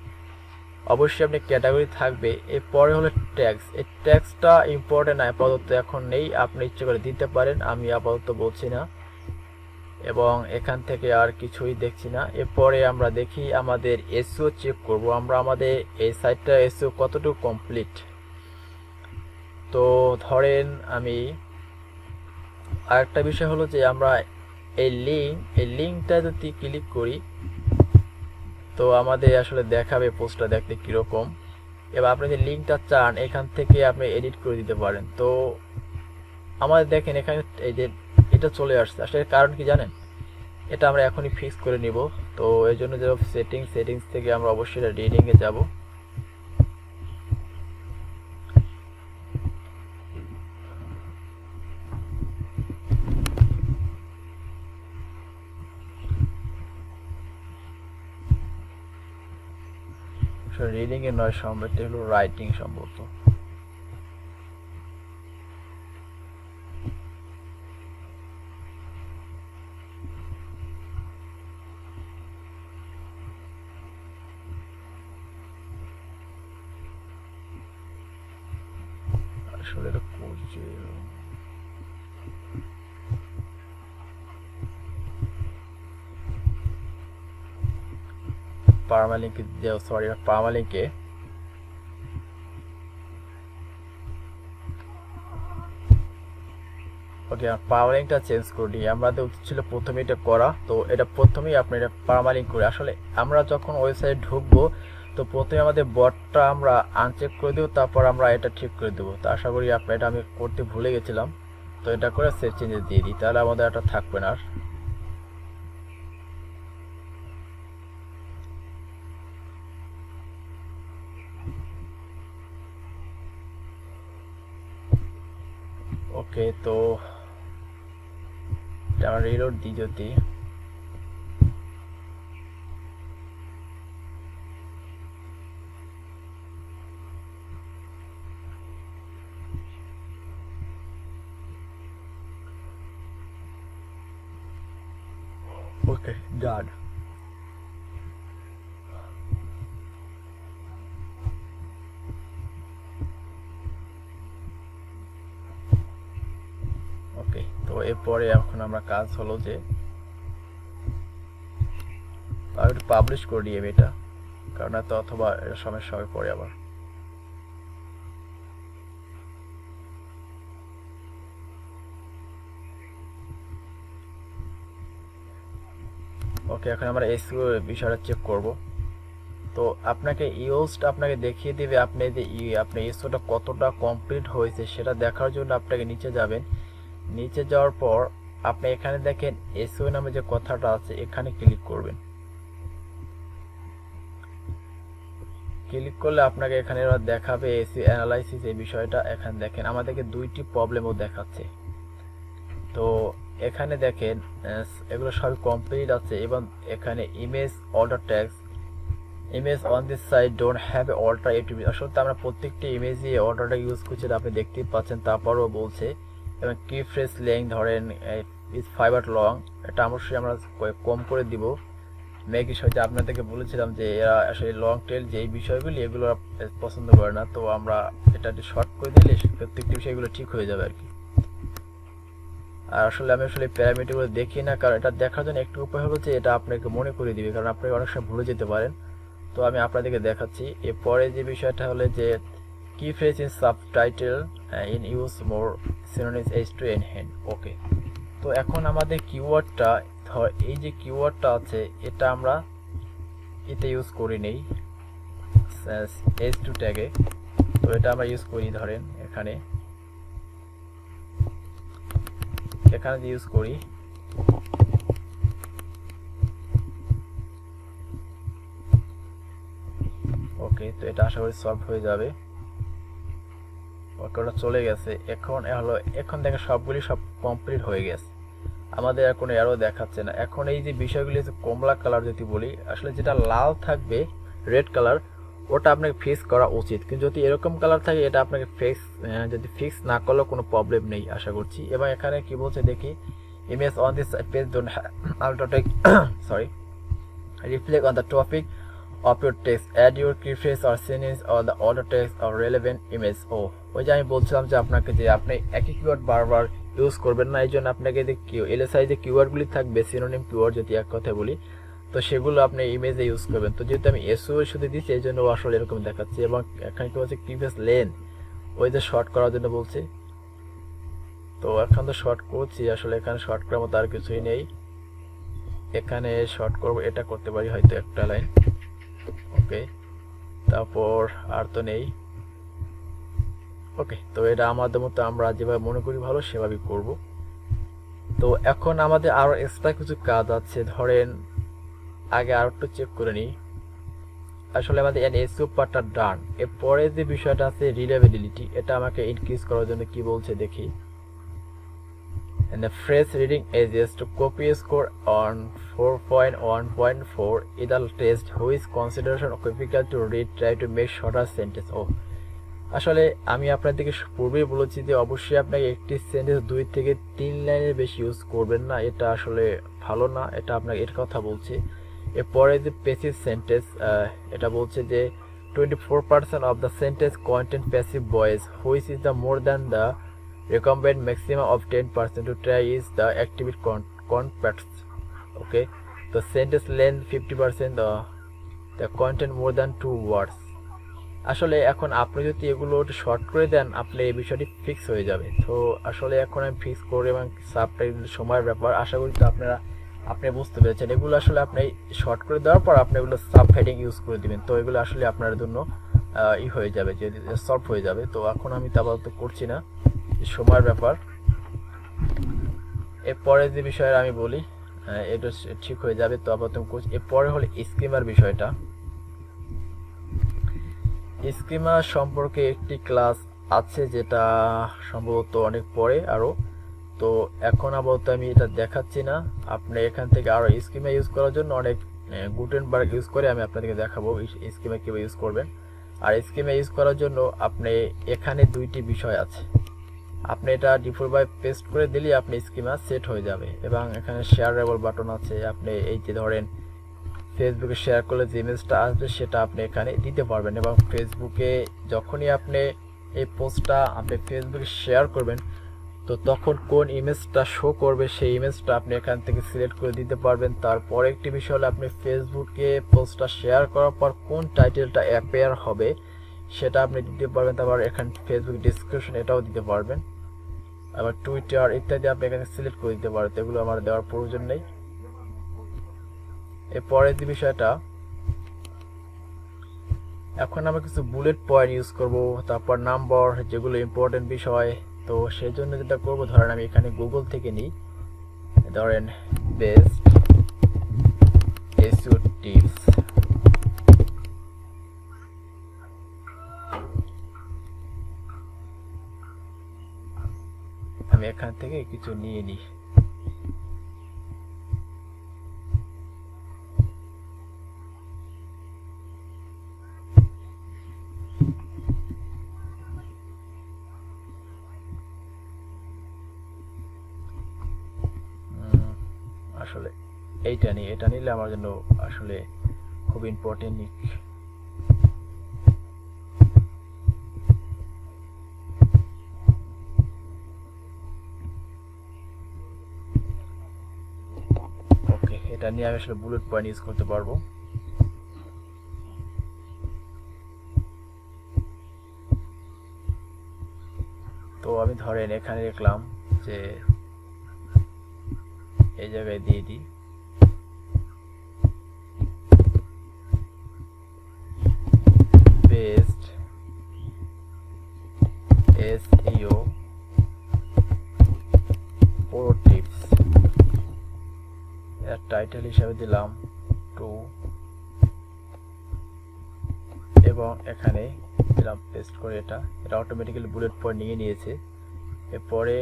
অবশ্যই আপনি ক্যাটাগরি থাকবে। এরপরে হলো ট্যাক্স। এই ট্যাক্সটা ইম্পর্টেন্ট আপাতত এখন নেই, আপনি ইচ্ছে করে দিতে পারেন, আমি আপাতত বলছি না। এবং এখান থেকে আর কিছুই দেখছি না। এরপরে আমরা দেখি আমাদের এসইও চেক করব, আমরা আমাদের এই সাইটটা এসইও কতটুকু কমপ্লিট। তো ধরেন আমি আরেকটা বিষয় হলো যে আমরা এই লিঙ্কটা যদি ক্লিক করি তো আমাদের আসলে দেখাবে পোস্টটা দেখতে কীরকম। এবার আপনি যে লিঙ্কটা চান এখান থেকে আপনি এডিট করে দিতে পারেন। তো আমাদের দেখেন এখানে এই যে এটা চলে আসছে, আসলে কারণ কি জানেন, এটা আমরা এখনই ফিক্স করে নিব। তো এই জন্য যে সেটিংস থেকে আমরা অবশ্যই রিডিংয়ে যাব। রিডিং এর নয়, সম্ভবত হলো রাইটিং সম্ভবত। আসলে এটা করছে পারমালিঙ্কে দেও, সরি পারমালিঙ্কে ওকে পারমালিঙ্কটা চেঞ্জ করি। আমাদের উচিত ছিল প্রথমে এটা করা, তো এটা প্রথমেই আপনি এটা পারমালিঙ্ক করে, আসলে আমরা যখন ওয়েবসাইটে ঢুকবো তো প্রথমে আমাদের বটটা আমরা আনচেক করে দেবো, তারপর আমরা এটা ঠিক করে দেবো। তো আশা করি আপনার এটা আমি করতে ভুলে গেছিলাম, তো এটা করে সেভ চেঞ্জেস দিয়ে দিই, তাহলে আমাদের এটা থাকবে না আর। ওকে, তো আমরা রিলোড দিই যদি, ওকে, ডান। ওকে, তো এরপরে এখন আমরা কাজ হলো যে একটু পাবলিশ করে দিই এটা, কারণ এত অথবা সমস্যা হবে পরে আবার। ওকে, এখন আমরা এসইও বিষয়টা চেক করব। তো আপনাকে ইউজটা আপনাকে দেখিয়ে দিবে আপনি যে আপনার এসইওটা কতটা কমপ্লিট হয়েছে সেটা দেখার জন্য আপনাকে নিচে যাবেন। নিচে যাওয়ার পর আপনি এখানে দেখেন এসইও নামে যে কথাটা আছে এখানে ক্লিক করবেন। ক্লিক করলে আপনাকে এখানে দেখাবে এসইও অ্যানালাইসিস এই বিষয়টা। এখানে দেখেন আমাদেরকে দুইটি প্রবলেমও দেখাচ্ছে। তো এখানে দেখেন এগুলো সব কমপ্লিট আছে এবং এখানে image order tags image on this side don't have a alter ATV. আসলে আমরা প্রত্যেকটি ইমেজে অর্ডারটা ইউজ করছি, আপনি দেখতেই পাচ্ছেন। তারপরও বলছে এবং কি ফ্রেস লেং ধরেন ইজ 5 লং, এটা অবশ্যই আমরা কম করে দিব। মেকি সাথে আপনাদেরকে বলেছিলাম যে এরা আসলে লং টেল যে বিষয়গুলি এগুলো পছন্দ করে না, তো আমরা এটা একটু শর্ট করে দিলে প্রত্যেকটি বিষয়গুলো ঠিক হয়ে যাবে আর কি। আর আসলে আমি প্যারামিটারগুলো দেখি না, কারণ এটা দেখার জন্য একটু উপায় হলো যে এটা আপনাকে মনে করে দিবে, কারণ আপনি অনেক সময় ভুলে যেতে পারেন। তো আমি আপনাদেরকে দেখাচ্ছি। এরপরে যে বিষয়টা হলো যে key phrase in subtitle in use more synonyms H two and hand. Okay, তো এখন আমাদের কিওয়ার্ডটা এই যে কিওয়ার্ডটা আছে এটা আমরা এতে ইউজ করি নেই এইচ টু ট্যাগে। তো এটা আমরা ইউজ করি ধরেন এখানে যে ইউজ করি। ওকে, তো এটা আশা করি সলভ হয়ে যাবে। ওকে, ওটা চলে গেছে। এখন দেখেন সবগুলি সব কমপ্লিট হয়ে গেছে, আমাদের আর কোনো এরও দেখাচ্ছে না। এখন এই যে বিষয়গুলি কমলা কালার যদি বলি, আসলে যেটা লাল থাকবে রেড কালার ওটা আপনাকে ফিক্স করা উচিত, কিন্তু যদি এরকম কালার থাকে এটা আপনাকে যদি ফিক্স না করলেও কোনো প্রবলেম নেই আশা করছি। এবং এখানে কি বলছে দেখি, image on this page don't UltraTech sorry reflect on the topic of your text, add your keyphrase or sentence or the order text or relevant image। ওই যে আমি বলছিলাম যে আপনাকে যে আপনি একই কিওয়ার্ড বারবার ইউজ করবেন না, এই জন্য আপনাকে যে এলএসআই যে কিওয়ার্ডগুলি থাকবে সিনোনিম কিওয়ার্ড যদি এক কথা বলি, তো সেগুলো আপনি ইমেজে ইউজ করবেন। তো যেহেতু আমি এসইও শুধু দিচ্ছি এই জন্য আসলে এরকম দেখাচ্ছে। এবং এখানে কি বলছে কিপ্রেস লেন, ওই যে শর্ট করার জন্য বলছে। তো এখন তো শর্ট করছি, আসলে এখানে শর্ট করার মতো আর কিছুই নেই। এখানে শর্ট করব, এটা করতে পারি হয়তো একটা লাইন। ওকে, তারপর আর তো নেই। ওকে, তো এটা আমাদের মতো আমরা যেভাবে মনে করি ভালো সেভাবেই করব। তো এখন আমাদের আরো এক্সট্রা কিছু কাজ আছে, ধরেন আগে আর একটু চেক করে নিই। আসলে আমাদের এসইও পার্টটা ডান। এরপরে যে বিষয়টা আছে রিডেবিলিটি, এটা আমাকে ইনক্রিজ করার জন্য কি বলছে দেখি। And the phrase reading edges to copy score on 4.1.4 is the test which consideration difficult to read, try to make shorter sentence। আসলে আমি আপনাদেরকে পূর্বেই বলেছি যে অবশ্যই আপনাকে একটি সেন্টেন্স 2 থেকে 3 লাইনের বেশি ইউজ করবেন না, এটা আসলে ভালো না। এটা আপনাকে এর কথা বলছে। এরপরে যে প্যাসিভ সেন্টেন্স, এটা বলছে যে 24% of the sentence contain passive voice which is the more than the recommended maximum of 10% to try is the activate context। okay, the sentence length 50%, the content more than 2 words। আসলে এখন আপনি যদি এগুলো short করে দেন আপনি এই বিষয়টি fix হয়ে যাবে। তো আসলে এখন আমি ফিক্স করে এবং সাবটাইটেল সময়ের ব্যাপার, আশা করি তো আপনি বুঝতে পেরেছেন। এগুলো আসলে আপনি শর্ট করে দেওয়ার পর আপনি এগুলো সাব হেডিং ইউজ করে দিবেন, তো এগুলো আসলে আপনার জন্য হয়ে যাবে, যে সলভ হয়ে যাবে। তো এখন আমি তা আপাতত করছি না, সময়ের ব্যাপার। এরপরে যে বিষয়ে আমি বলি এটা ঠিক হয়ে যাবে, তো আপাতত করছি। এরপরে হলো স্কিমার বিষয়টা। স্কিমা সম্পর্কে একটি ক্লাস আছে যেটা সম্ভবত অনেক পরে আরো, তো এখন আপাতত আমি এটা দেখাচ্ছি না। আপনি এখান থেকে আরো স্কিমা ইউজ করার জন্য অনেক গুটেনবার্গ ইউজ করে আমি আপনাদেরকে দেখাবো স্কিমা কিভাবে ইউজ করবেন। আর স্কিমা ইউজ করার জন্য আপনি এখানে দুইটি বিষয় আছে, আপনি এটা ডিফল্ট ভাবে পেস্ট করে দিলে আপনি স্কিমা সেট হয়ে যাবে। এবং এখানে শেয়ারেবল বাটন আছে, আপনি এই যে ধরেন ফেসবুকে শেয়ার করলে যে ইমেজটা আসবে সেটা আপনি এখানে দিতে পারবেন। এবং ফেসবুকে যখনই আপনি এই পোস্টটা আপনি ফেসবুকে শেয়ার করবেন, তো তখন কোন ইমেজটা শো করবে সেই ইমেজটা আপনি এখান থেকে সিলেক্ট করে দিতে পারবেন। তারপর একটি বিষয় হলো আপনি ফেসবুকে পোস্টটা শেয়ার করার পর কোন টাইটেলটা অ্যাপিয়ার হবে সেটা আপনি দিতে পারবেন। তারপর এখানে ফেসবুক ডিসক্রিপশন এটাও দিতে পারবেন। আবার টুইটার ইত্যাদি আপনি এখানে সিলেক্ট করে দিতে পারেন, এগুলো আমার দেওয়ার প্রয়োজন নেই। এরপরের যে বিষয়টা, এখন আমরা কিছু বুলেট পয়েন্ট ইউজ করব, তারপর নাম্বার, যেগুলো ইম্পর্টেন্ট বিষয়। তো সেই জন্য যেটা করবো, ধরেন আমি এখানে গুগল থেকে নিই, ধরেন বেস্ট এসইও টিপস, আমি এখান থেকে কিছু নিয়ে নিই। আসলে এইটা নিয়ে, এটা নিলে আমার জন্য আসলে খুব ইম্পর্টেন্ট। ওকে, এটা নিয়ে আমি আসলে বুলেট পয়েন্ট ইউজ করতে পারবো। তো আমি ধরেন এখানে লিখলাম যে এই জায়গায় দিয়ে দিই বেস্ট এসইও প্রো টিপস, এর টাইটেল হিসেবে দিলাম 2 এবং এখানে দিলাম পেস্ট করে। এটা অটোমেটিক্যালি বুলেট পয়েন্ট নিয়ে নিয়েছে। এরপরে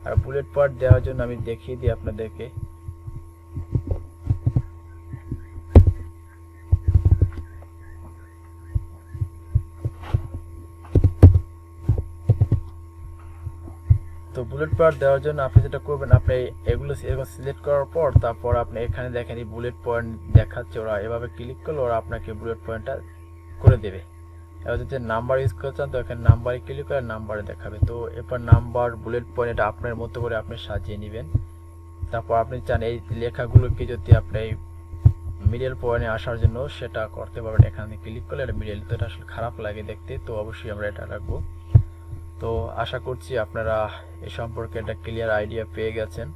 আর বুলেট পয়েন্ট দেওয়ার জন্য আমি দেখিয়ে দিই আপনাদেরকে। তো বুলেট পয়েন্ট দেওয়ার জন্য আপনি যেটা করবেন, আপনি এগুলো এরকম সিলেক্ট করার পর তারপর আপনি এখানে দেখেন এই বুলেট পয়েন্ট দেখাচ্ছে, ওরা এভাবে ক্লিক করলে ওরা আপনাকে বুলেট পয়েন্টটা করে দেবে। এবার যদি নাম্বার ইউজ করতে চান তো এখানে নাম্বারে ক্লিক করে নাম্বারে দেখাবে। তো এরপর নাম্বার বুলেট পয়েন্ট এটা আপনার মতো করে আপনি সাজিয়ে নেবেন। তারপর আপনি চান এই লেখাগুলোকে যদি আপনি মিডল পয়েন্টে আসার জন্য সেটা করতে পারবেন। এখানে ক্লিক করলে এটা মিডল, তো এটা আসলে খারাপ লাগে দেখতে, তো অবশ্যই আমরা এটা রাখবো। তো আশা করছি আপনারা এই সম্পর্কে একটা ক্লিয়ার আইডিয়া পেয়ে গেছেন।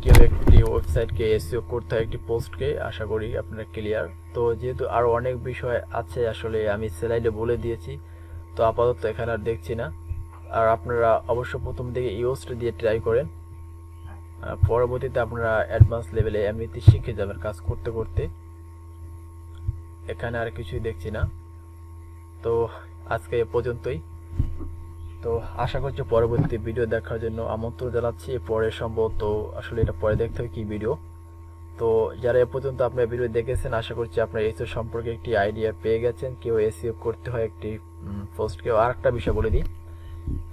কেউ একটি ওয়েবসাইটকে এসইও করতে হয় একটি পোস্টকে, আশা করি আপনারা ক্লিয়ার। তো যেহেতু আরও অনেক বিষয় আছে আসলে আমি স্লাইডে বলে দিয়েছি, তো আপাতত এখানে আর দেখছি না। আর আপনারা অবশ্য প্রথম দিকে ইউজড দিয়ে ট্রাই করেন, পরবর্তীতে আপনারা অ্যাডভান্স লেভেলে এমনিতে শিখে যাবেন কাজ করতে করতে। এখানে আর কিছুই দেখছি না। তো আজকে এ পর্যন্তই। তো আশা করছি পরবর্তী ভিডিও দেখার জন্য আমন্ত্রণ জানাচ্ছি। পরে সম্ভবত আসলে এটা পরে দেখতে হবে কি ভিডিও। তো যারা এ পর্যন্ত আপনার ভিডিও দেখেছেন, আশা করছি আপনার এসইও সম্পর্কে একটি আইডিয়া পেয়ে গেছেন। কেউ এসইও করতে হয় একটি পোস্টকে। আর একটা বিষয় বলে দিই,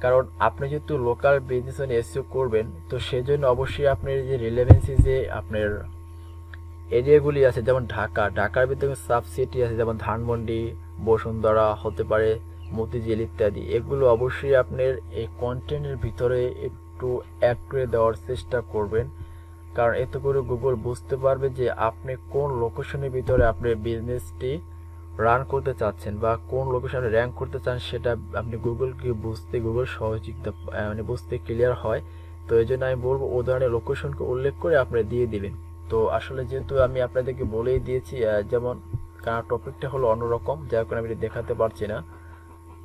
কারণ আপনি যেহেতু লোকাল বিজনেস এসইও করবেন, তো সেই জন্য অবশ্যই আপনার যে রিলেভেন্সি যে আপনার এরিয়াগুলি আছে, যেমন ঢাকার ভিতরে সাব সিটি আছে, যেমন ধানমন্ডি, বসুন্ধরা হতে পারে, মতিঝিল ইত্যাদি, এগুলো অবশ্যই আপনার এই কন্টেন্টের ভিতরে একটু অ্যাড করে দেওয়ার চেষ্টা করবেন। কারণ এতে করে গুগল বুঝতে পারবে যে আপনি কোন লোকেশনের ভিতরে আপনার বিজনেসটি রান করতে চাচ্ছেন বা কোন লোকেশনে র্যাঙ্ক করতে চান, সেটা আপনি গুগলকে বুঝতে, গুগল সহযোগিতা মানে বুঝতে ক্লিয়ার হয়। তো এই জন্য আমি বলবো ও ধরনের লোকেশনকে উল্লেখ করে আপনি দিয়ে দিবেন। তো আসলে যেহেতু আমি আপনাদেরকে বলেই দিয়েছি, যেমন কারণ টপিকটা হলো অন্যরকম, যার কারণে আমি দেখাতে পারছি না।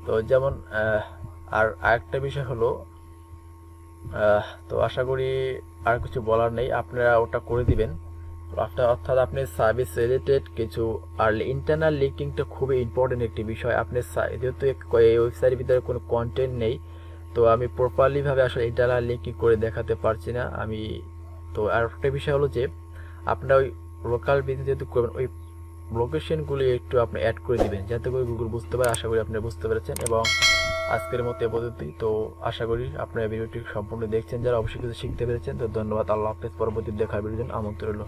তো যেমন আর আরেকটা বিষয় হলো, তো আশা করি আর কিছু বলার নেই, আপনারা ওটা করে দিবেন। অর্থাৎ আপনি সার্ভিস রিলেটেড কিছু, আর ইন্টারনাল লিঙ্কিংটা খুবই ইম্পর্টেন্ট একটি বিষয়। আপনি যেহেতু এই ওয়েবসাইটের ভিতরে কোনো কন্টেন্ট নেই, তো আমি প্রপারলিভাবে আসলে ইন্টারনাল লিঙ্কিং করে দেখাতে পারছি না আমি। তো আর একটা বিষয় হলো যে আপনারা ওই লোকাল বিজনেস যেহেতু করবেন, ওই লোকেশনগুলি একটু আপনি অ্যাড করে দিবেন যাতে করে গুগল বুঝতে পারে। আশা করি আপনি বুঝতে পেরেছেন। এবং আজকের মতো এ পদ্ধতি তো আশা করি আপনারা ভিডিওটি সম্পূর্ণ দেখছেন, যারা অবশ্যই কিছু শিখতে পেরেছেন। তো ধন্যবাদ, আল্লাহ হাফেজ। পরবর্তী দেখার ভিডিওর জন্য আমন্ত্রণ রইল।